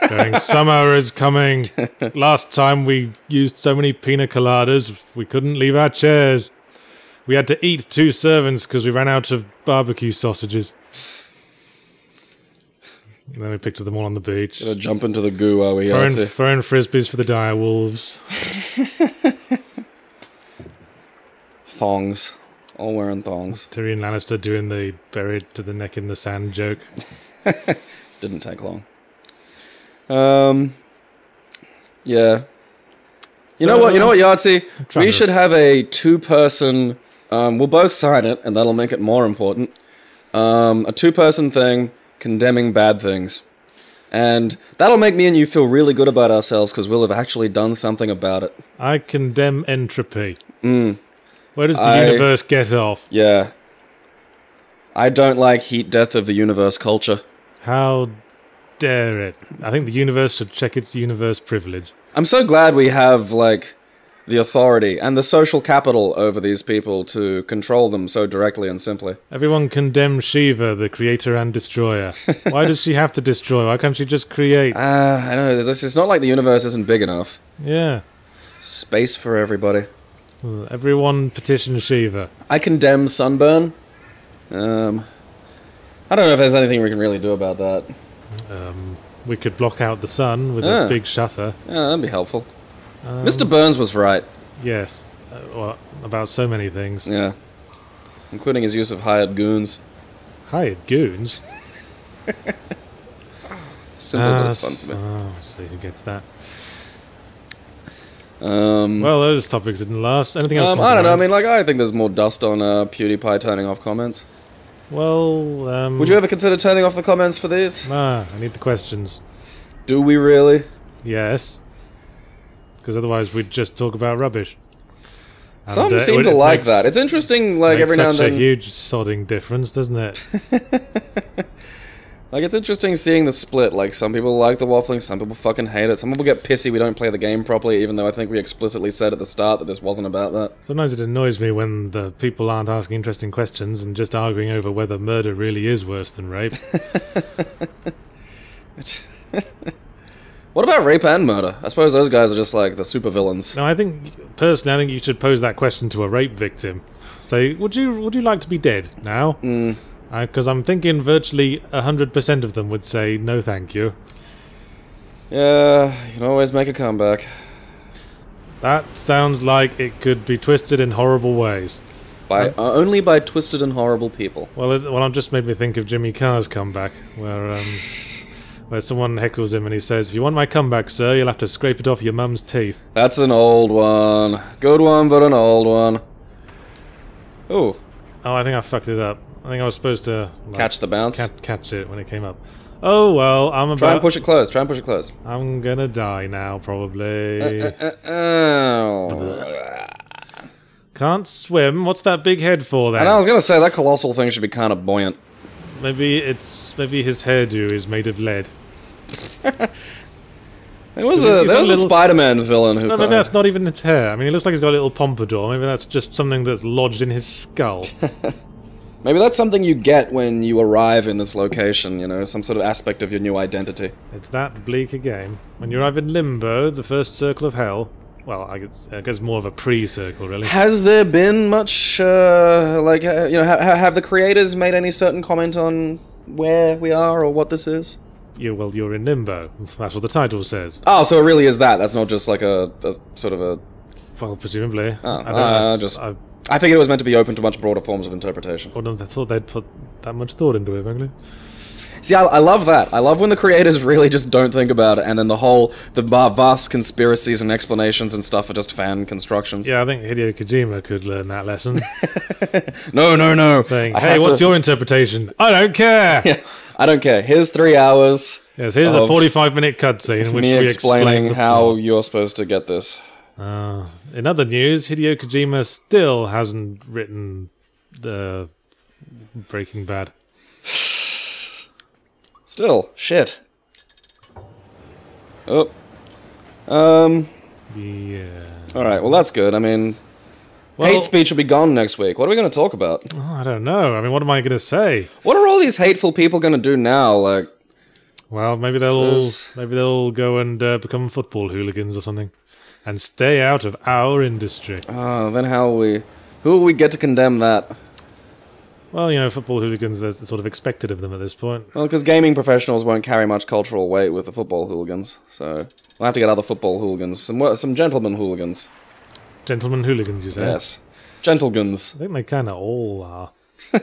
going, summer is coming. Last time we used so many pina coladas, we couldn't leave our chairs. We had to eat 2 servants because we ran out of barbecue sausages. And then we pictured them all on the beach. Gonna jump into the goo while we throwing frisbees for the dire wolves. Thongs. All wearing thongs. Tyrion Lannister doing the buried to the neck in the sand joke. Didn't take long. Yeah. You know what, Yahtzee? We should have a 2-person... we'll both sign it, and that'll make it more important. A 2-person thing condemning bad things. And that'll make me and you feel really good about ourselves because we'll have actually done something about it. I condemn entropy. Where does the universe get off? Yeah. I don't like heat death of the universe culture. How dare it? I think the universe should check its universe privilege. I'm so glad we have, like, the authority and the social capital over these people to control them so directly and simply. Everyone condemns Shiva, the creator and destroyer. Why does she have to destroy? Why can't she just create? I know, it's not like the universe isn't big enough. Yeah. Space for everybody. Everyone petition Shiva. I condemn sunburn. I don't know if there's anything we can really do about that. We could block out the sun with a big shutter. Yeah, that'd be helpful. Mr. Burns was right. Yes. Well, about so many things. Yeah. Including his use of hired goons. Hired goons? Simple, but it's fun for me. Let's see who gets that. Well, those topics didn't last. Anything else? I don't know. I mean, like, I think there's more dust on PewDiePie turning off comments. Well, would you ever consider turning off the comments for these? Nah, I need the questions. Do we really? Yes. Because otherwise we'd just talk about rubbish. And, some seem to like that. It's interesting, like, every now and then... Makes such a huge sodding difference, doesn't it? Like, it's interesting seeing the split. Like, some people like the waffling, some people fucking hate it. Some people get pissy we don't play the game properly, even though I think we explicitly said at the start that this wasn't about that. Sometimes it annoys me when the people aren't asking interesting questions and just arguing over whether murder really is worse than rape. What about rape and murder? I suppose those guys are just like the supervillains. No, I think you should pose that question to a rape victim. Say, would you like to be dead now? Because I'm thinking virtually 100% of them would say no, thank you. Yeah, you can always make a comeback. That sounds like it could be twisted in horrible ways. Only by twisted and horrible people. Well, it just made me think of Jimmy Carr's comeback, where someone heckles him and he says, "If you want my comeback, sir, you'll have to scrape it off your mum's teeth." That's an old one. Good one, but an old one. Ooh. Oh, I think I fucked it up. I think I was supposed to... catch the bounce? Catch it when it came up. Oh, well, Try and push it close. I'm gonna die now, probably. Can't swim? What's that big head for, then? And I was gonna say, that colossal thing should be kind of buoyant. Maybe his hairdo is made of lead. There was a Spider-Man villain who... No, maybe that's not even its hair. I mean, it looks like he's got a little pompadour. Maybe that's just something that's lodged in his skull. Maybe that's something you get when you arrive in this location, you know, some sort of aspect of your new identity. It's that bleak a game. When you arrive in Limbo, the first circle of hell... Well, I guess more of a pre-circle, really. Has there been much, have the creators made any certain comment on where we are or what this is? You're in Limbo. That's what the title says. Oh, so it really is that. That's not just like a sort of a... Well, presumably. I think it was meant to be open to much broader forms of interpretation. I thought they'd put that much thought into it, frankly. See, I love that. I love when the creators really just don't think about it, and then the vast conspiracies and explanations and stuff are just fan constructions. Yeah, I think Hideo Kojima could learn that lesson. No. Saying, hey, what's your interpretation? I don't care! Yeah, I don't care. Here's 3 hours. Yes, here's a 45-minute cutscene in which we explaining how you're supposed to get this. In other news, Hideo Kojima still hasn't written the Breaking Bad. Still, shit. Oh. Yeah. Alright, well that's good. I mean, hate speech will be gone next week. What are we going to talk about? Oh, I don't know. I mean, what am I going to say? What are all these hateful people going to do now? Like, well, maybe they'll go and become football hooligans or something, and stay out of our industry. Then who will we get to condemn that? Well, you know, football hooligans, there's sort of expected of them at this point. Well, because gaming professionals won't carry much cultural weight with the football hooligans, so we'll have to get other football hooligans, some gentleman hooligans. Gentleman hooligans, you say? Yes, gentlegans. I think they kind of all are. I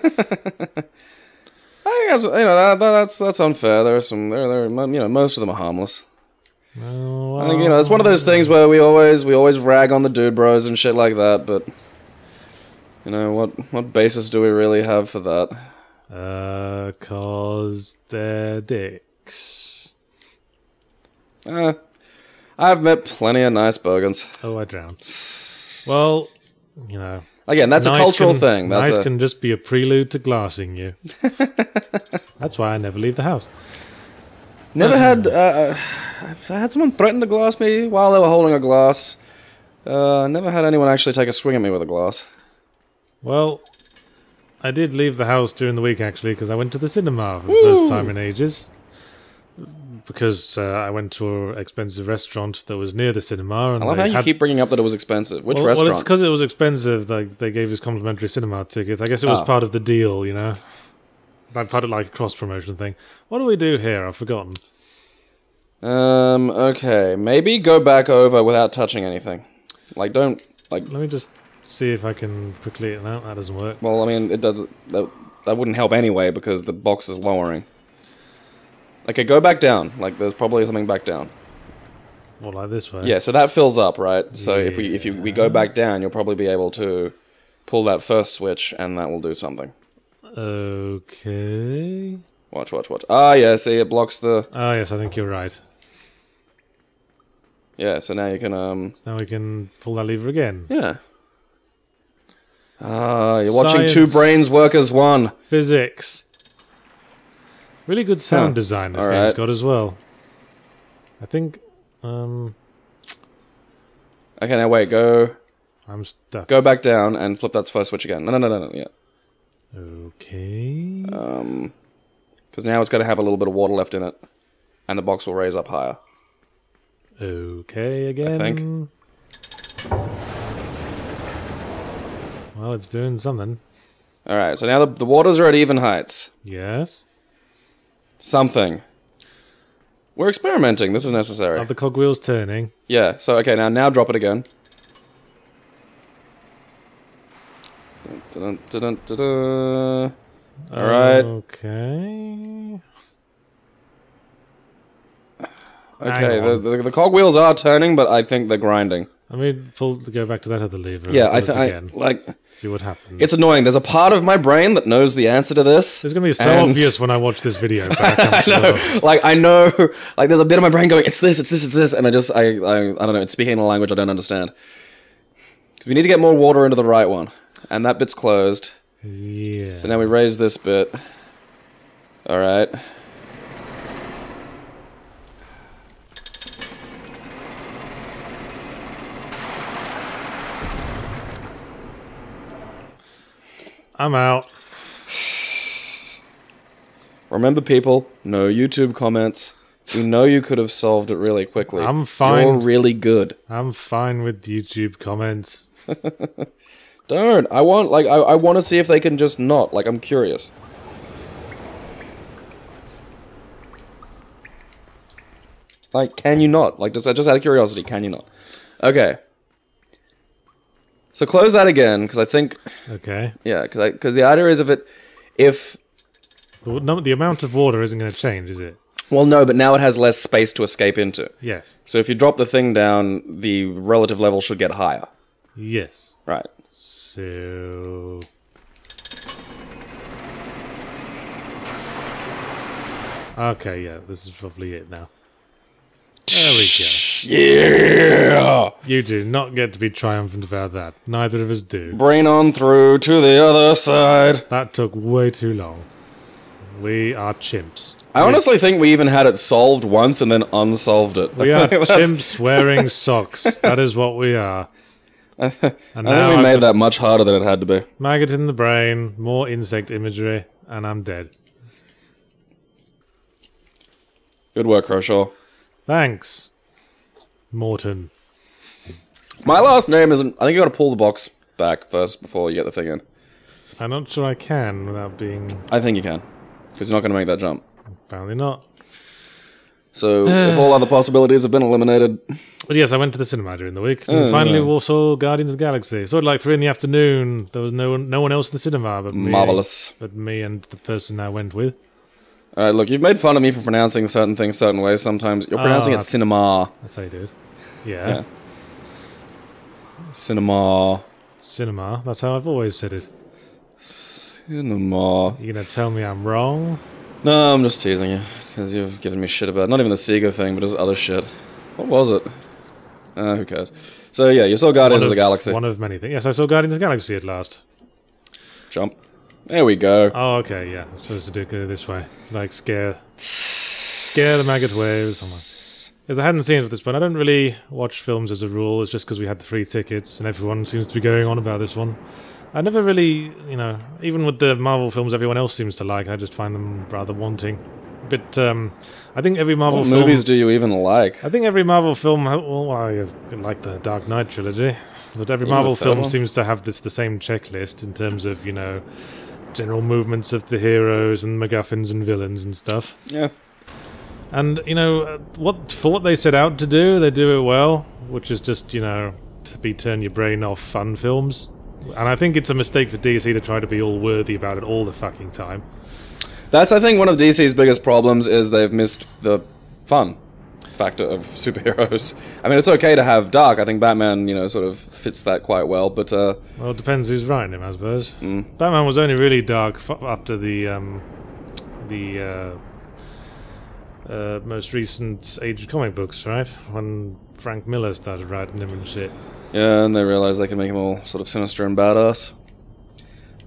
think that's unfair. There are some, most of them are harmless. Oh, I think, you know, it's one of those things where we always rag on the dude bros and shit like that, but you know, what basis do we really have for that? 'Cause they're dicks. I've met plenty of nice bogans. Oh, I drowned. Well, you know. Again, that's a cultural thing. Nice can just be a prelude to glassing you. That's why I never leave the house. Never had... I had someone threaten to glass me while they were holding a glass. Never had anyone actually take a swing at me with a glass. Well, I did leave the house during the week, actually, because I went to the cinema for the first time in ages. Because I went to an expensive restaurant that was near the cinema. And I love how you keep bringing up that it was expensive. Which restaurant? Well, it's because it was expensive. Like, they gave us complimentary cinema tickets. I guess it was part of the deal, you know? Like, part of like a cross-promotion thing. What do we do here? I've forgotten. Okay. Maybe go back over without touching anything. Like, don't... Like. Let me just see if I can quickly... No, that doesn't work. Well, I mean, it does... That wouldn't help anyway, because the box is lowering. Okay, go back down. Like, there's probably something back down. What, like this way? Yeah, so that fills up, right? So if we go back down, you'll probably be able to pull that first switch, and that will do something. Okay. Watch. Ah, yeah, see, it blocks the... Ah, yes, I think you're right. Yeah, so now you can, So now we can pull that lever again. Yeah. Ah, you're watching Science. two brains work as one. Physics. Really good sound design this game's got as well. I think, Okay, now wait, go... I'm stuck. Go back down and flip that first switch again. No, yeah. Okay. Because now it's going to have a little bit of water left in it. And the box will raise up higher. Okay, again. I think. Well, it's doing something. Alright, so now the waters are at even heights. Yes. Something. We're experimenting. This is necessary. Are the cogwheels turning? Yeah, so okay, now drop it again. Alright. Okay. Okay, the cogwheels are turning, but I think they're grinding. Let me go back to that other lever. Yeah, again. like... See what happens. It's annoying. There's a part of my brain that knows the answer to this. It's going to be so obvious when I watch this video back. I know. Like, I know. Like, there's a bit of my brain going, it's this. And I don't know. It's speaking a language I don't understand. We need to get more water into the right one. And that bit's closed. Yeah. So now we raise this bit. Alright. I'm out. Remember, people, no YouTube comments. We know you could have solved it really quickly. I'm fine. You're really good. I'm fine with YouTube comments. Don't. I want to see if they can just not. Like, I'm curious. Like, can you not? Like, just out of curiosity, can you not? Okay. So close that again, because I think... Okay. Yeah, because the idea is if... The amount of water isn't going to change, is it? Well, no, but now it has less space to escape into. Yes. So if you drop the thing down, the relative level should get higher. Yes. Right. So... Okay, yeah, this is probably it now. There we go. Yeah! You do not get to be triumphant about that. Neither of us do. Brain on through to the other side. That took way too long. We are chimps. I honestly think we even had it solved once and then unsolved it. We are chimps wearing socks. That is what we are. I think we made that much harder than it had to be. Maggot in the brain, more insect imagery, and I'm dead. Good work, Croshaw. Thanks, Morton. My last name isn't... I think you gotta pull the box back first before you get the thing in. I'm not sure I can without being... I think you can. Because you're not gonna make that jump. Apparently not. So, if all other possibilities have been eliminated... But yes, I went to the cinema during the week. And finally we saw Guardians of the Galaxy. Saw it like 3 in the afternoon. There was no one else in the cinema but me. Marvelous. But me and the person I went with. Alright, look, you've made fun of me for pronouncing certain things certain ways sometimes. You're pronouncing it cinema. That's how you do it. Yeah. Cinema. Cinema. That's how I've always said it. Cinema. You gonna tell me I'm wrong? No, I'm just teasing you, because you've given me shit about not even the Sega thing, but just other shit. What was it? Who cares? So yeah, you saw Guardians of the Galaxy. One of many things. Yes, I saw Guardians of the Galaxy at last. Jump. There we go. Oh, okay, yeah. I'm supposed to go this way. Like, scare the maggot waves. Because I hadn't seen it at this point. I don't really watch films as a rule. It's just because we had the free tickets, and everyone seems to be going on about this one. I never really, even with the Marvel films everyone else seems to like, I just find them rather wanting. But I think every Marvel film... What movies do you even like? I think every Marvel film... Well, I like the Dark Knight trilogy. But every Marvel film seems to have the same checklist in terms of, general movements of the heroes and MacGuffins and villains and stuff. Yeah. And, for what they set out to do, they do it well, which is just, to turn your brain off fun films. And I think it's a mistake for DC to try to be all worthy about it all the fucking time. That's, I think, one of DC's biggest problems is they've missed the fun factor of superheroes. I mean, it's okay to have dark. I think Batman, sort of fits that quite well, but... Well, it depends who's writing him, I suppose. Batman was only really dark after the most recent Age of comic books, right? When Frank Miller started writing him and shit. Yeah, and they realized they could make him all sort of sinister and badass.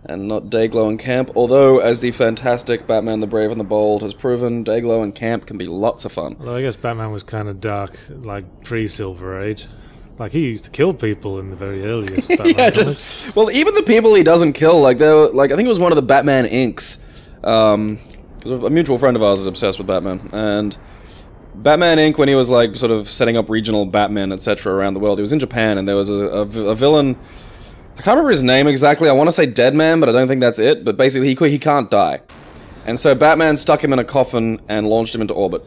And not Dayglow and Camp, although, as the fantastic Batman the Brave and the Bold has proven, Dayglow and Camp can be lots of fun. Although I guess Batman was kind of dark, like, pre-Silver Age. Like, he used to kill people in the very earliest Batman comics. Well, even the people he doesn't kill, I think it was one of the Batman Inks. Because a mutual friend of ours is obsessed with Batman, and Batman Inc., when he was, sort of setting up regional Batman, etc. around the world, he was in Japan, and there was a villain... I can't remember his name exactly. I want to say Deadman, but I don't think that's it. But basically, he can't die. And so Batman stuck him in a coffin and launched him into orbit.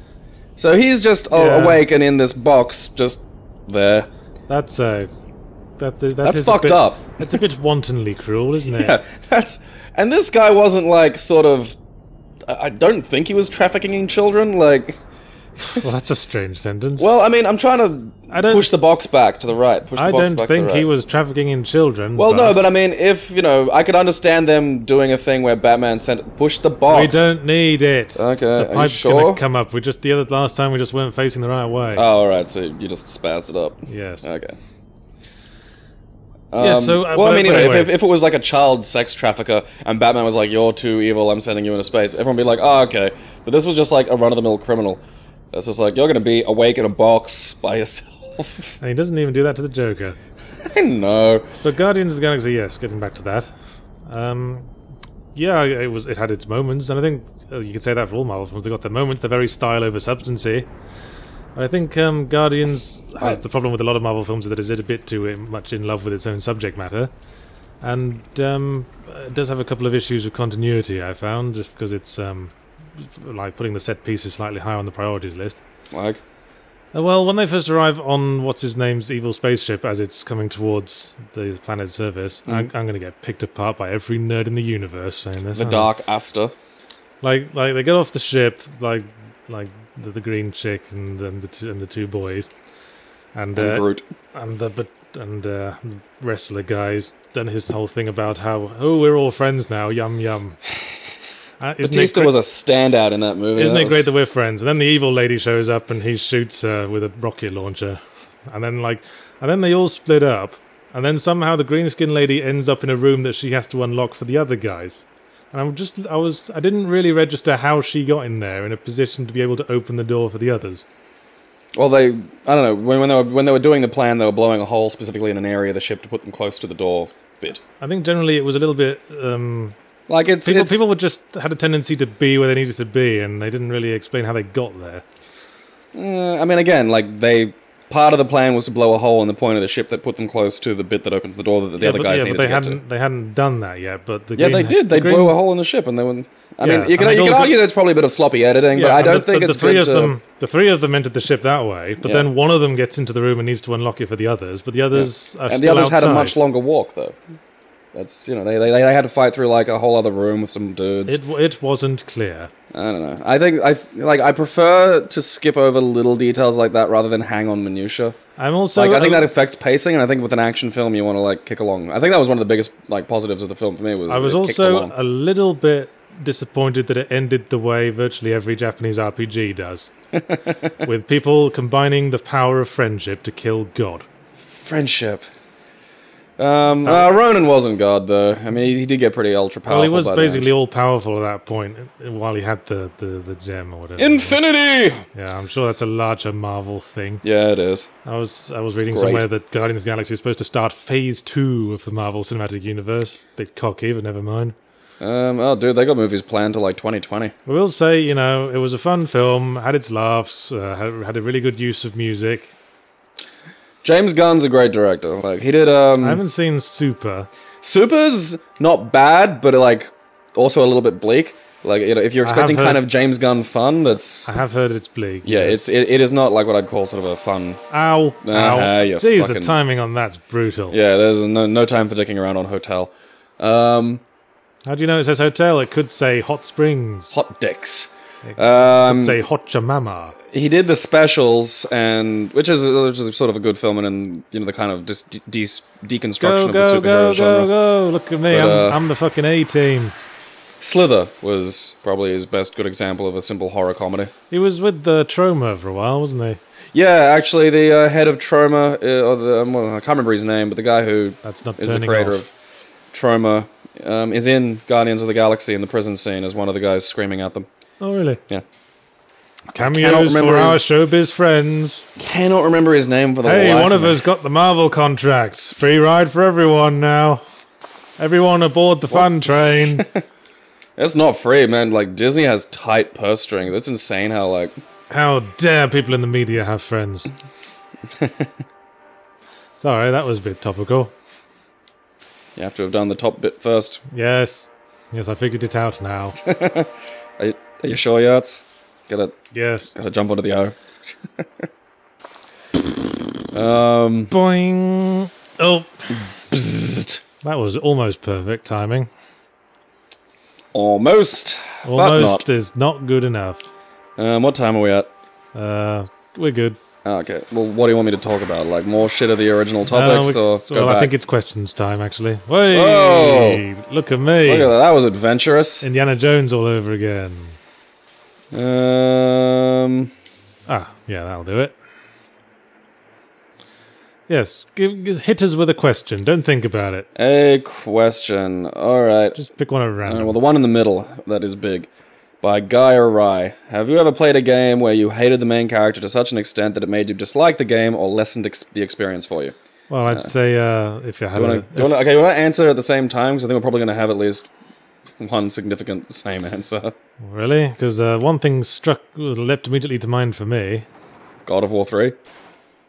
So he's just awake and in this box, just there. That's fucked up. It's a bit wantonly cruel, isn't it? Yeah, and this guy wasn't, sort of... I don't think he was trafficking in children, Well, that's a strange sentence. Well, I mean, I'm trying to push the box back to the right. I don't think he was trafficking in children. Well, no, but I mean, if, I could understand them doing a thing where Batman push the box. We don't need it. Okay, the pipe's gonna come up. Last time we just weren't facing the right way. Oh, alright, so you just spazzed it up. Yes. Okay. Yeah, so... well, I mean, anyway. if it was like a child sex trafficker and Batman was like, you're too evil, I'm sending you into space, everyone would be like, oh, okay. But this was just like a run-of-the-mill criminal. It's just like, you're going to be awake in a box by yourself. And he doesn't even do that to the Joker. I know. But Guardians of the Galaxy, yes, getting back to that. Yeah, it had its moments, and I think you could say that for all Marvel films. They got their moments. They're very style over substancy. I think Guardians has the problem with a lot of Marvel films that is it a bit too much in love with its own subject matter, and it does have a couple of issues with continuity. I found just because it's like putting the set pieces slightly higher on the priorities list. Like? Well, when they first arrive on what's-his-name's evil spaceship as it's coming towards the planet's surface, I'm going to get picked apart by every nerd in the universe saying this. The Dark Aster. Like they get off the ship, like the green chick and the two boys, and Groot, and the wrestler guy's done his whole thing about how we're all friends now, yum yum. Batista was a standout in that movie. Isn't it great that we're friends? And then the evil lady shows up and he shoots her with a rocket launcher. And then they all split up. And then somehow the green skin lady ends up in a room that she has to unlock for the other guys. And I didn't really register how she got in there in a position to be able to open the door for the others. Well, I don't know, when they were doing the plan, they were blowing a hole specifically in an area of the ship to put them close to the door bit. I think generally it was a little bit... people would just had a tendency to be where they needed to be, and they didn't really explain how they got there. I mean, again, part of the plan was to blow a hole in the point of the ship that put them close to the bit that opens the door that the other guys needed to get to. They hadn't done that yet, but they did. They blew a hole in the ship, and they were. I mean, you could argue there's probably a bit of sloppy editing, but I don't think it's good to... The three of them entered the ship that way, but then one of them gets into the room and needs to unlock it for the others, but the others are still outside. And the others had a much longer walk, though. That's, they had to fight through, a whole other room with some dudes. It wasn't clear. I don't know. I prefer to skip over little details like that rather than hang on minutia. I'm also I think that affects pacing, and I think with an action film you want to kick along. I think that was one of the biggest positives of the film for me. I was also a little bit disappointed that it ended the way virtually every Japanese RPG does, with people combining the power of friendship to kill God. Friendship. Ronan wasn't God, though. I mean, he did get pretty ultra-powerful. Well, he was basically all-powerful at that point, while he had the gem or whatever. Infinity! Yeah, I'm sure that's a larger Marvel thing. Yeah, it is. I was reading somewhere that Guardians of the Galaxy is supposed to start Phase 2 of the Marvel Cinematic Universe. Bit cocky, but never mind. Oh, dude, they got movies planned till 2020. I will say, it was a fun film, had its laughs, had a really good use of music. James Gunn's a great director. He did. I haven't seen Super. Super's not bad, but also a little bit bleak. If you're expecting kind of James Gunn fun, that's. I have heard it's bleak. Yeah, yes. it is not what I'd call sort of a fun. Ow! Jeez, the timing on that's brutal. Yeah, there's no time for dicking around on Hotel. How do you know it says Hotel? It could say Hot Springs. Hot Dicks. It could say Hot Chamama. He did The Specials, which is sort of a good film, and the kind of just deconstruction of the superhero genre. Go! Look at me, I'm the fucking A-team. Slither was probably his best good example of a simple horror comedy. He was with the Troma for a while, wasn't he? Yeah, actually, the head of Troma, I can't remember his name, but the guy who is the creator of Troma is in Guardians of the Galaxy in the prison scene as one of the guys screaming at them. Oh, really? Yeah. Cameos for our showbiz friends. Cannot remember his name for the life of me. Hey, one of us got the Marvel contract. Free ride for everyone now. Everyone aboard the fun train. It's not free, man. Disney has tight purse strings. It's insane how How dare people in the media have friends. Sorry, that was a bit topical. You have to have done the top bit first. Yes, I figured it out now. Are you sure, Yachts? Yes. Gotta jump onto the O. Boing. Oh. Bzzzt. That was almost perfect timing. Almost. Almost is not good enough. What time are we at? We're good. Okay. Well, what do you want me to talk about? More shit of the original topics, or go back? I think it's questions time, actually. Whoa! Look at me. Look at that. That was adventurous. Indiana Jones all over again. Yeah, that'll do it. Yes, hit us with a question. Don't think about it. A question. All right. Just pick one at random. Well, the one in the middle that is big. By Guy or Rye. Have you ever played a game where you hated the main character to such an extent that it made you dislike the game or lessened the experience for you? Well, I'd say if you had you want to answer at the same time? Because I think we're probably going to have at least one significant same answer. Really? Because one thing leapt immediately to mind for me. God of War 3?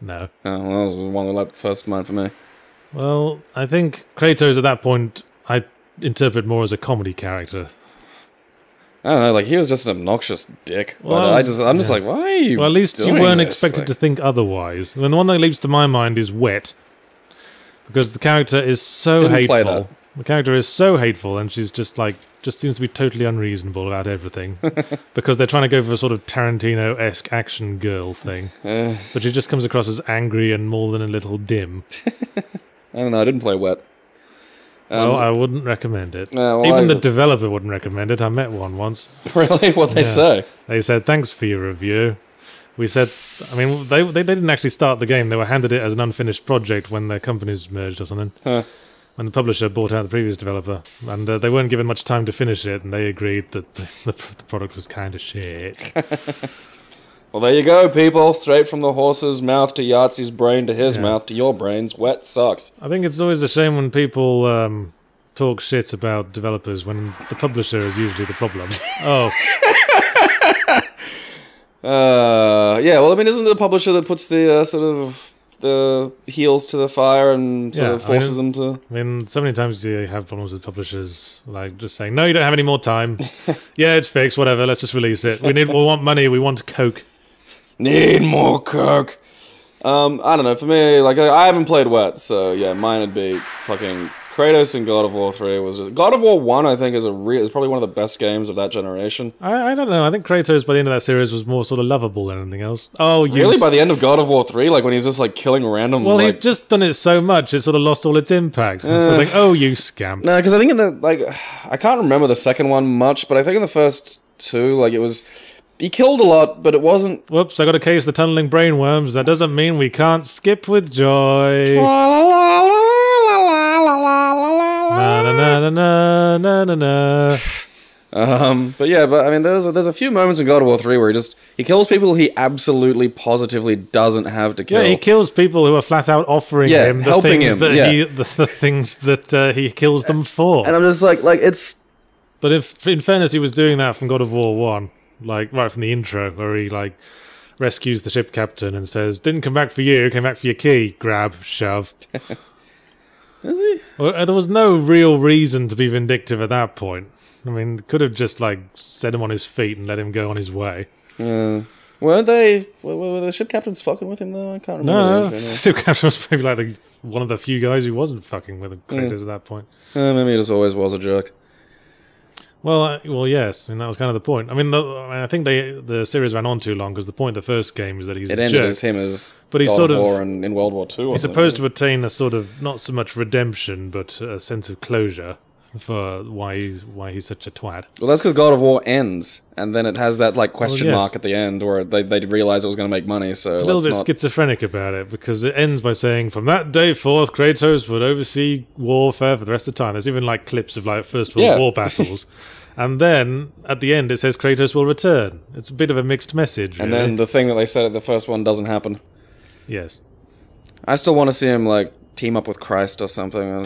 No. Oh, well, that was the one that leapt first to mind for me. Well, I think Kratos at that point I interpret more as a comedy character. I don't know, he was just an obnoxious dick. Well, I'm just like, why are you Well, at least you weren't expected to think otherwise. And the one that leaps to my mind is Wet. Because the character is so hateful. The character is so hateful, and she's just seems to be totally unreasonable about everything. Because they're trying to go for a sort of Tarantino-esque action girl thing. But she just comes across as angry and more than a little dim. I don't know, I didn't play Wet. Well, I wouldn't recommend it. Even the developer wouldn't recommend it. I met one once. Really? What'd they say? They said, thanks for your review. We said, I mean, they didn't actually start the game. They were handed it as an unfinished project when their companies merged or something. When the publisher bought out the previous developer. And they weren't given much time to finish it, and they agreed that the product was kind of shit. Well, there you go, people. Straight from the horse's mouth to Yahtzee's brain to his mouth to your brains. Wet sucks. I think it's always a shame when people talk shit about developers when the publisher is usually the problem. Yeah, well, I mean, isn't it the publisher that puts the sort of the heels to the fire and sort of forces them to... I mean, so many times you have problems with publishers, just saying, no, you don't have any more time. Yeah, it's fixed, whatever, let's just release it. We want money, we want Coke. Need more Coke. I don't know, for me, I haven't played Wet, so yeah, mine would be fucking Kratos in God of War 3 was just... God of War 1, I think, is probably one of the best games of that generation. I don't know. I think Kratos, by the end of that series, was more sort of lovable than anything else. Oh, really? By the end of God of War 3? Like, when he's just, like, killing random... Well, like... he'd just done it so much, it sort of lost all its impact. So it's like, oh, you scamp. No, because I think in the... Like, I can't remember the second one much, but I think in the first two, like, it was... He killed a lot, but it wasn't... Whoops, I got a case of the tunneling brainworms. That doesn't mean we can't skip with joy. Na na na na na na. But yeah, I mean, there's a few moments in God of War 3 where he kills people he absolutely, positively doesn't have to kill. Yeah, he kills people who are flat out offering him the helping things him, that the things that he kills them for. And I'm just like it's... But if, in fairness, he was doing that from God of War 1, like right from the intro, where he like rescues the ship captain and says, "Didn't come back for you, came back for your key. Grab, shove." Is he? Well, there was no real reason to be vindictive at that point. I mean, could have just like set him on his feet and let him go on his way. Weren't they? Were the ship captains fucking with him though? I can't remember. No, the ship captain was maybe like one of the few guys who wasn't fucking with Kratos at that point. Maybe he just always was a jerk. Well, yes. I mean, that was kind of the point. I mean, I think the series ran on too long because the point of the first game is that he's a jerk. It ended as him as but he's God sort of of War in World War II. He's supposed to attain a sort of not so much redemption, but a sense of closure for why he's such a twat. Well, that's because God of War ends, and then it has that like question mark at the end where they realize it was going to make money. So it's a little bit schizophrenic about it because it ends by saying, "From that day forth, Kratos would oversee warfare for the rest of the time." There's even like clips of like First World War battles. And then, at the end, it says Kratos will return. It's a bit of a mixed message. And then the thing that they said at the first one doesn't happen. Yes. I still want to see him, like, team up with Christ or something. I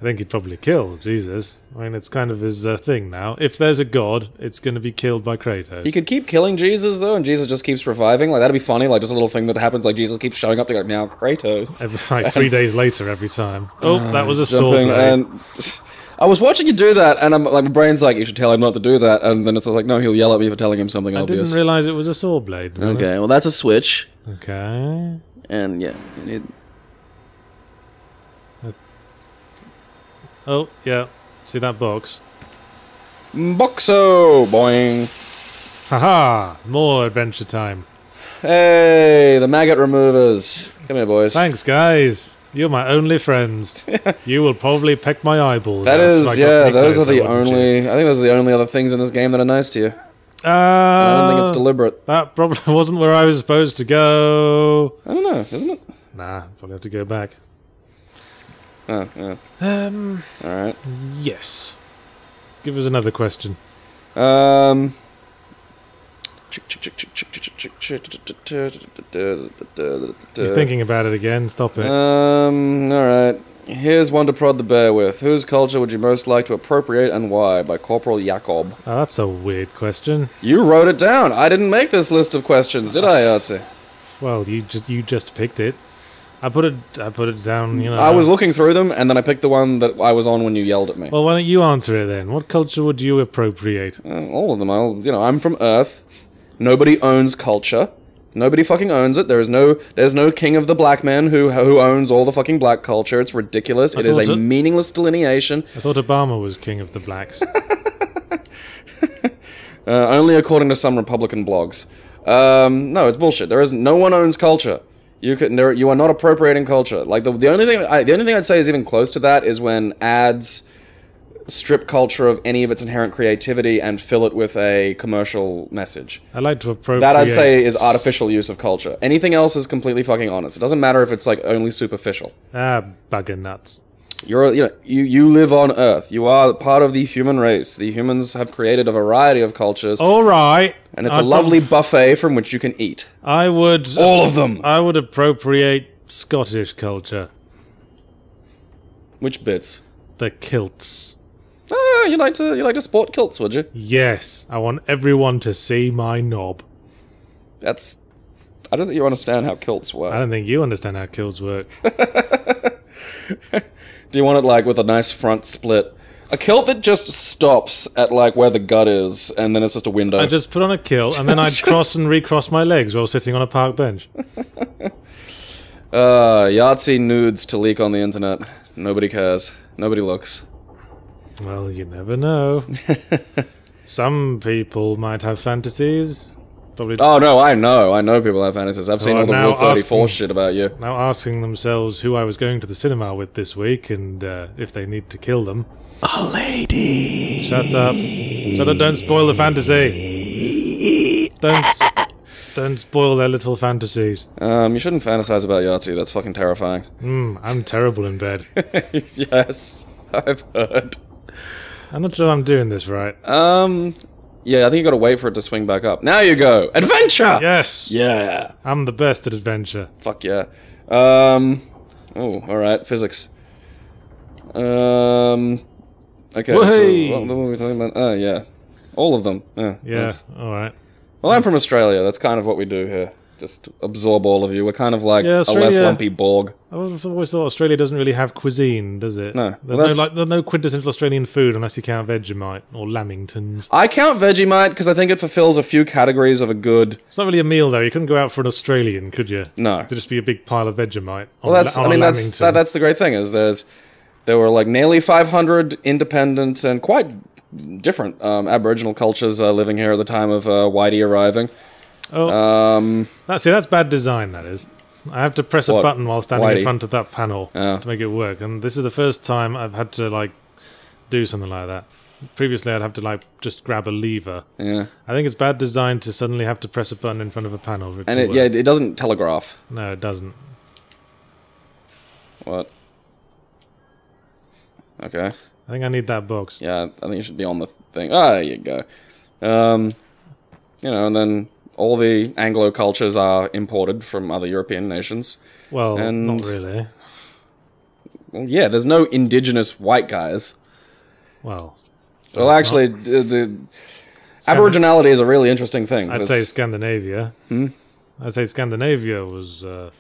think he'd probably kill Jesus. I mean, it's kind of his thing now. If there's a god, it's going to be killed by Kratos. He could keep killing Jesus, though, and Jesus just keeps reviving. Like, that'd be funny. Like, just a little thing that happens, like, Jesus keeps showing up to go, now Kratos. Like 3 days later every time. Oh, that was a sword blade. And I was watching you do that, and I'm like, my brain's like, you should tell him not to do that, and then it's just like, no, he'll yell at me for telling him something obvious. I didn't realise it was a sword blade. Okay, well, that's a switch. Okay. And, yeah, you need... Oh, yeah. See that box? Boxo! Boing! Haha! More adventure time. Hey, the maggot removers. Come here, boys. Thanks, guys. You're my only friends. You will probably peck my eyeballs. That is, yeah, those are the only... I think those are the only other things in this game that are nice to you. I don't think it's deliberate. That probably wasn't where I was supposed to go. I don't know, isn't it? Nah, probably have to go back. Oh, yeah. Alright. Yes. Give us another question. You're thinking about it again. Stop it. Alright. Here's one to prod the bear with. Whose culture would you most like to appropriate and why? By Corporal Jacob. Oh, that's a weird question. You wrote it down. I didn't make this list of questions, did I, Artsy? Well, you just picked it. I put it down, you know. I was looking through them, and then I picked the one that I was on when you yelled at me. Well, why don't you answer it then? What culture would you appropriate? All of them. I'm from Earth. Nobody owns culture. Nobody fucking owns it. There's no king of the black men who owns all the fucking black culture. It's ridiculous. It is a meaningless delineation. I thought Obama was king of the blacks. Only according to some Republican blogs. No, it's bullshit. No one owns culture. You are not appropriating culture. Like the only thing I'd say is even close to that is when ads strip culture of any of its inherent creativity and fill it with a commercial message. I like to appropriate. That I'd say is artificial use of culture. Anything else is completely fucking honest. It doesn't matter if it's like only superficial. Bugger nuts. You live on Earth. You are part of the human race. The humans have created a variety of cultures. All right. And it's a lovely buffet from which you can eat. All of them. I would appropriate Scottish culture. Which bits? The kilts. Ah, you like to sport kilts, would you? Yes. I want everyone to see my knob. I don't think you understand how kilts work. I don't think you understand how kilts work. Do you want it like with a nice front split? A kilt that just stops at like where the gut is, and then it's just a window. I just put on a kilt, and then I'd cross and recross my legs while sitting on a park bench. Yahtzee nudes to leak on the internet. Nobody cares. Nobody looks. Well, you never know. Some people might have fantasies. Probably. Oh no, I know people have fantasies. I've seen all the Rule 34 shit about you. Now asking themselves who I was going to the cinema with this week and if they need to kill them. A lady. Shut up. Shut up, don't spoil the fantasy. Don't spoil their little fantasies. You shouldn't fantasize about Yahtzee, that's fucking terrifying. I'm terrible in bed. Yes, I've heard. I'm not sure I'm doing this right. Yeah, I think you gotta wait for it to swing back up. Now you go! Adventure! Yes! Yeah! I'm the best at adventure. Fuck yeah. Oh, alright, physics. Okay, Whey! so what were we talking about? Oh, yeah. All of them. Yeah, Yeah, alright. Well, I'm from Australia, that's kind of what we do here. Just absorb all of you. We're kind of like a less lumpy Borg. I've always thought Australia doesn't really have cuisine, does it? No. There's no quintessential Australian food unless you count Vegemite or Lamingtons. I count Vegemite because I think it fulfills a few categories of a good... It's not really a meal, though. You couldn't go out for an Australian, could you? No. It'd just be a big pile of Vegemite. Well, that's the great thing, is there were like nearly 500 independent and quite different Aboriginal cultures living here at the time of Whitey arriving. Oh, that's bad design, that is. I have to press a button while standing in front of that panel to make it work, and this is the first time I've had to, like, do something like that. Previously, I'd have to, like, just grab a lever. Yeah. I think it's bad design to suddenly have to press a button in front of a panel for it and to work. Yeah, it doesn't telegraph. No, it doesn't. What? Okay. I think I need that box. Yeah, I think you should be on the thing. Ah, there you go. You know, and then... all the Anglo cultures are imported from other European nations. Well, not really. Well, yeah, there's no indigenous white guys. Well, actually, the Aboriginality is a really interesting thing. I'd say Scandinavia. I'd say Scandinavia was... no,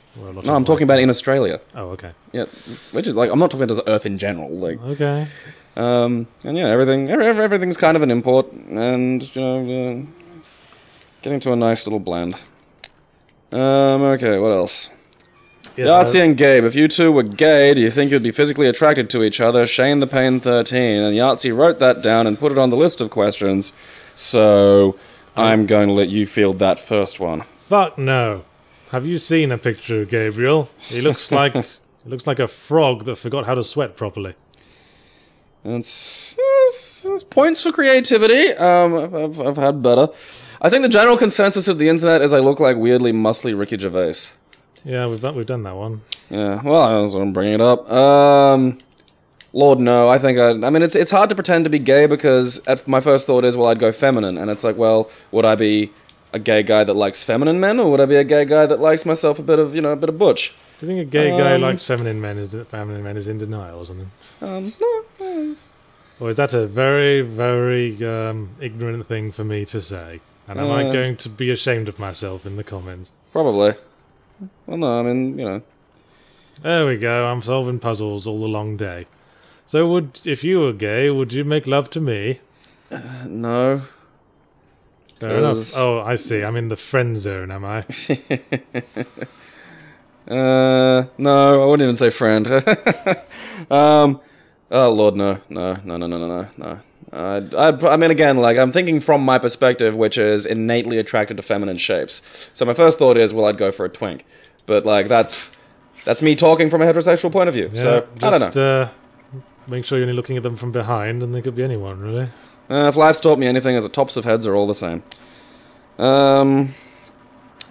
I'm talking about in Australia. Oh, okay. Yeah, which is like, I'm not talking about Earth in general. Like, okay. And yeah, everything's kind of an import, and, you know... getting to a nice little blend. Okay, what else? Yes, Yahtzee and Gabe, if you two were gay, do you think you'd be physically attracted to each other? Shane the Pain 13. And Yahtzee wrote that down and put it on the list of questions. So, I'm going to let you field that first one. Fuck no. Have you seen a picture of Gabriel? He looks like a frog that forgot how to sweat properly. It's points for creativity. I've had better. I think the general consensus of the internet is I look like weirdly muscly Ricky Gervais. Yeah, we've done that one. Yeah, well, I'm bringing it up. Lord, no. I mean, it's hard to pretend to be gay because my first thought is, well, I'd go feminine, and it's like, well, would I be a gay guy that likes feminine men, or would I be a gay guy that likes myself a bit of butch? Do you think a gay guy likes feminine men is in denial or something? No. Or is that a very, very ignorant thing for me to say? And am I going to be ashamed of myself in the comments? Probably. Well, no, I mean, you know. There we go, I'm solving puzzles all the long day. So if you were gay, would you make love to me? No. Fair enough. Oh, I see, I'm in the friend zone, am I? No, I wouldn't even say friend. Oh, Lord, no. I mean, again, like, I'm thinking from my perspective, which is innately attracted to feminine shapes. So my first thought is, well, I'd go for a twink. But, like, that's me talking from a heterosexual point of view. Yeah, so, I don't know. Make sure you're only looking at them from behind, and they could be anyone, really. If life's taught me anything, is the tops of heads are all the same.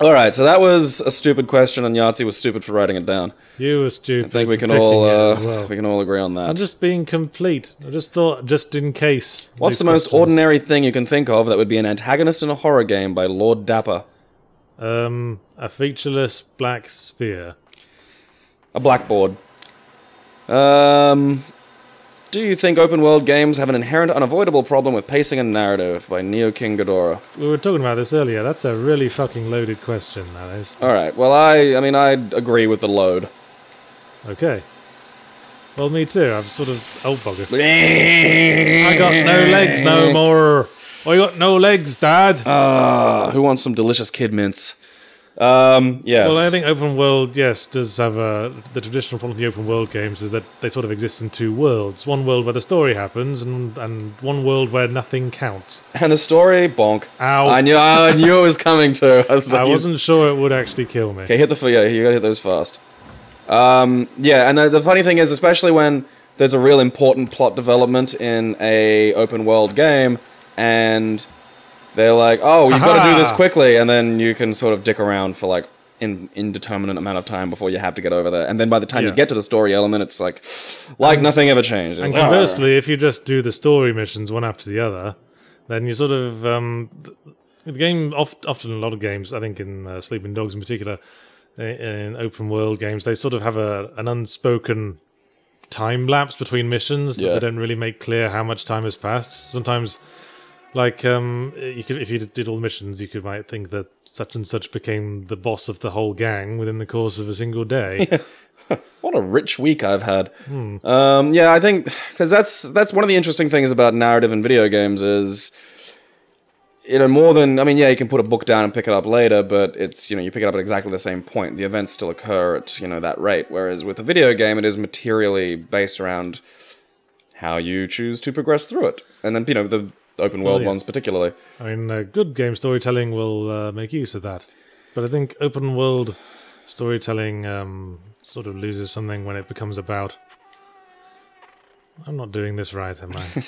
Alright, so that was a stupid question, and Yahtzee was stupid for writing it down. You were stupid. I think we can all agree on that. I'm just being complete. I just thought, just in case. What's the most ordinary thing you can think of that would be an antagonist in a horror game by Lord Dapper? A featureless black sphere. A blackboard. Do you think open-world games have an inherent unavoidable problem with pacing and narrative by Neo King Ghidorah? We were talking about this earlier. That's a really fucking loaded question, that is. Alright, well, I mean, I'd agree with the load. Okay. Well, me too. I'm sort of... Oh, bugger. I got no legs no more. I got no legs, Dad. Who wants some delicious kid mints? Yes. Well, I think open world, yes, does have the traditional problem with the open world games is that they sort of exist in two worlds. One world where the story happens, and one world where nothing counts. And the story, bonk. Ow. I knew it was coming too. I wasn't sure it would actually kill me. Okay, you gotta hit those fast. Yeah, and the funny thing is, especially when there's a real important plot development in a open world game, and they're like, oh, you've got to do this quickly, and then you can sort of dick around for like an indeterminate amount of time before you have to get over there. And then by the time you get to the story element, it's like nothing ever changed. And conversely, if you just do the story missions one after the other, then you sort of... the game, often in a lot of games, I think in Sleeping Dogs in particular, in open world games, they sort of have an unspoken time lapse between missions that they don't really make clear how much time has passed. Sometimes... Like, if you did all the missions, you might think that such and such became the boss of the whole gang within the course of a single day. What a rich week I've had. Yeah, I think because that's one of the interesting things about narrative in video games is, more than you can put a book down and pick it up later, but it's you pick it up at exactly the same point. The events still occur at that rate. Whereas with a video game, it is materially based around how you choose to progress through it, and then the open world ones particularly. I mean, good game storytelling will make use of that. But I think open world storytelling sort of loses something when it becomes about... I'm not doing this right, am I?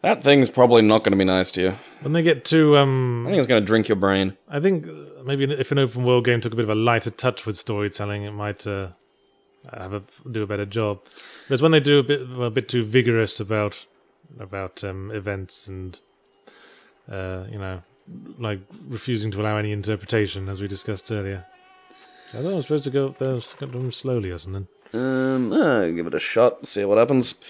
That thing's probably not going to be nice to you. When they get to... I think it's going to drink your brain. I think maybe if an open world game took a bit of a lighter touch with storytelling, it might do a better job. Because when they do a bit too vigorous about events and like refusing to allow any interpretation, as we discussed earlier. I thought I was supposed to go up there slowly or something. Give it a shot, see what happens.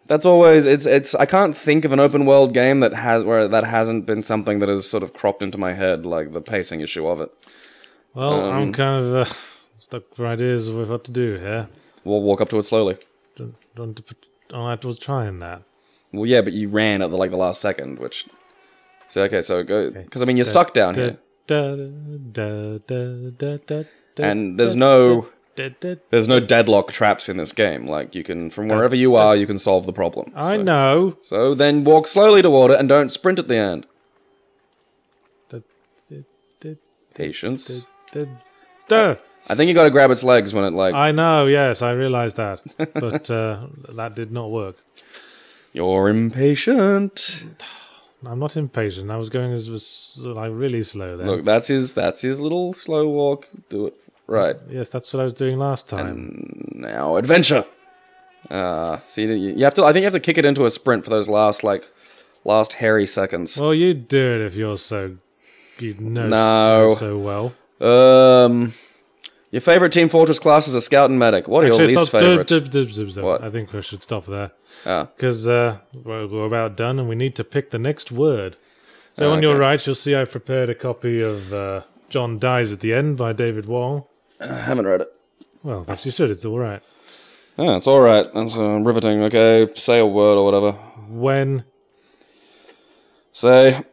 That's always it's. I can't think of an open world game that hasn't been something that has sort of cropped into my head, like the pacing issue of it. Well, I'm kind of stuck for ideas of what to do here. We'll walk up to it slowly. I was trying that. Well, yeah, but you ran at the last second, which... So go... Because, you're stuck down here. And there's no deadlock traps in this game. Like, you can... From wherever you are, you can solve the problem. I know. So then walk slowly toward it and don't sprint at the end. Patience. I think you got to grab its legs when it I know, yes, I realised that, but that did not work. You're impatient. I'm not impatient. I was going really slow then. Look, that's his little slow walk. Do it right. Yes, that's what I was doing last time. And now adventure. See, you have to. I think you have to kick it into a sprint for those last hairy seconds. Well, you do it if you're so so well. Your favorite Team Fortress class is a scout and medic. What are your least favorite? What? I think we should stop there. Ah. Because we're about done and we need to pick the next word. So on your right, you'll see I've prepared a copy of John Dies at the End by David Wong. I haven't read it. Well, perhaps you should. It's all right. Yeah, it's all right. That's riveting. Okay, say a word or whatever. When. Say.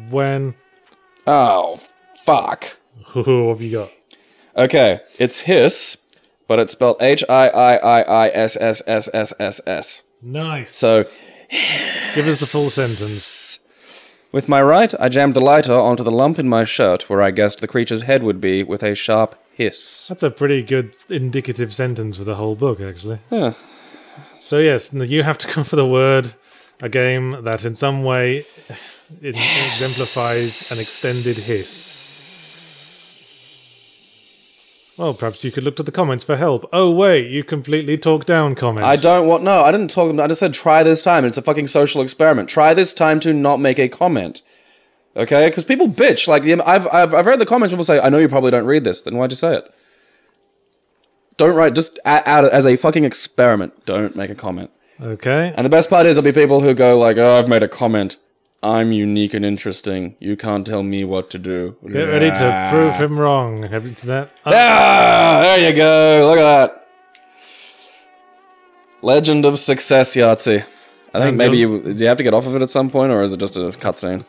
When. Oh, fuck. What have you got? Okay, it's hiss, but it's spelled HIIIISSSSSS. Nice. So, give us the full sentence. With my right, I jammed the lighter onto the lump in my shirt where I guessed the creature's head would be with a sharp hiss. That's a pretty good indicative sentence for the whole book, actually. Yeah. So yes, you have to come for the word, a game that in some way exemplifies an extended hiss. Well, perhaps you could look to the comments for help. Oh, wait, you completely talk down comments. I didn't talk them. I just said try this time. It's a fucking social experiment. Try this time to not make a comment. Okay? Because people bitch. Like, I've read the comments, people say, I know you probably don't read this. Then why'd you say it? Don't write, just add it as a fucking experiment. Don't make a comment. Okay. And the best part is there'll be people who go like, oh, I've made a comment. I'm unique and interesting. You can't tell me what to do. Get ready to prove him wrong. Have you seen that? There you go. Look at that. Legend of Success Yahtzee. I think maybe do you have to get off of it at some point, or is it just a cutscene?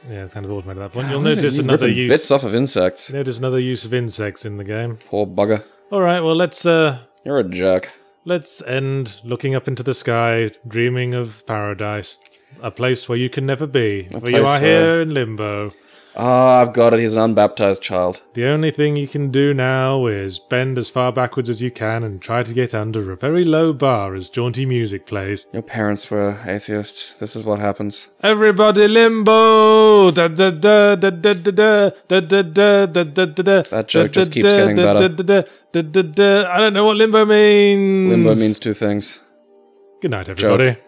Yeah, it's kind of automated at that point. God, You'll why is notice he another ripping use. bits off of insects. Notice another use of insects in the game. Poor bugger. All right, well let's You're a jerk. end looking up into the sky, dreaming of paradise, a place where you can never be. For you place are here in Limbo. Ah, I've got it. He's an unbaptized child. The only thing you can do now is bend as far backwards as you can and try to get under a very low bar as jaunty music plays. Your parents were atheists. This is what happens. Everybody limbo! Da da da da da da da da da da da da. That joke just keeps getting better. I don't know what limbo means. Limbo means two things. Good night, everybody. Joke.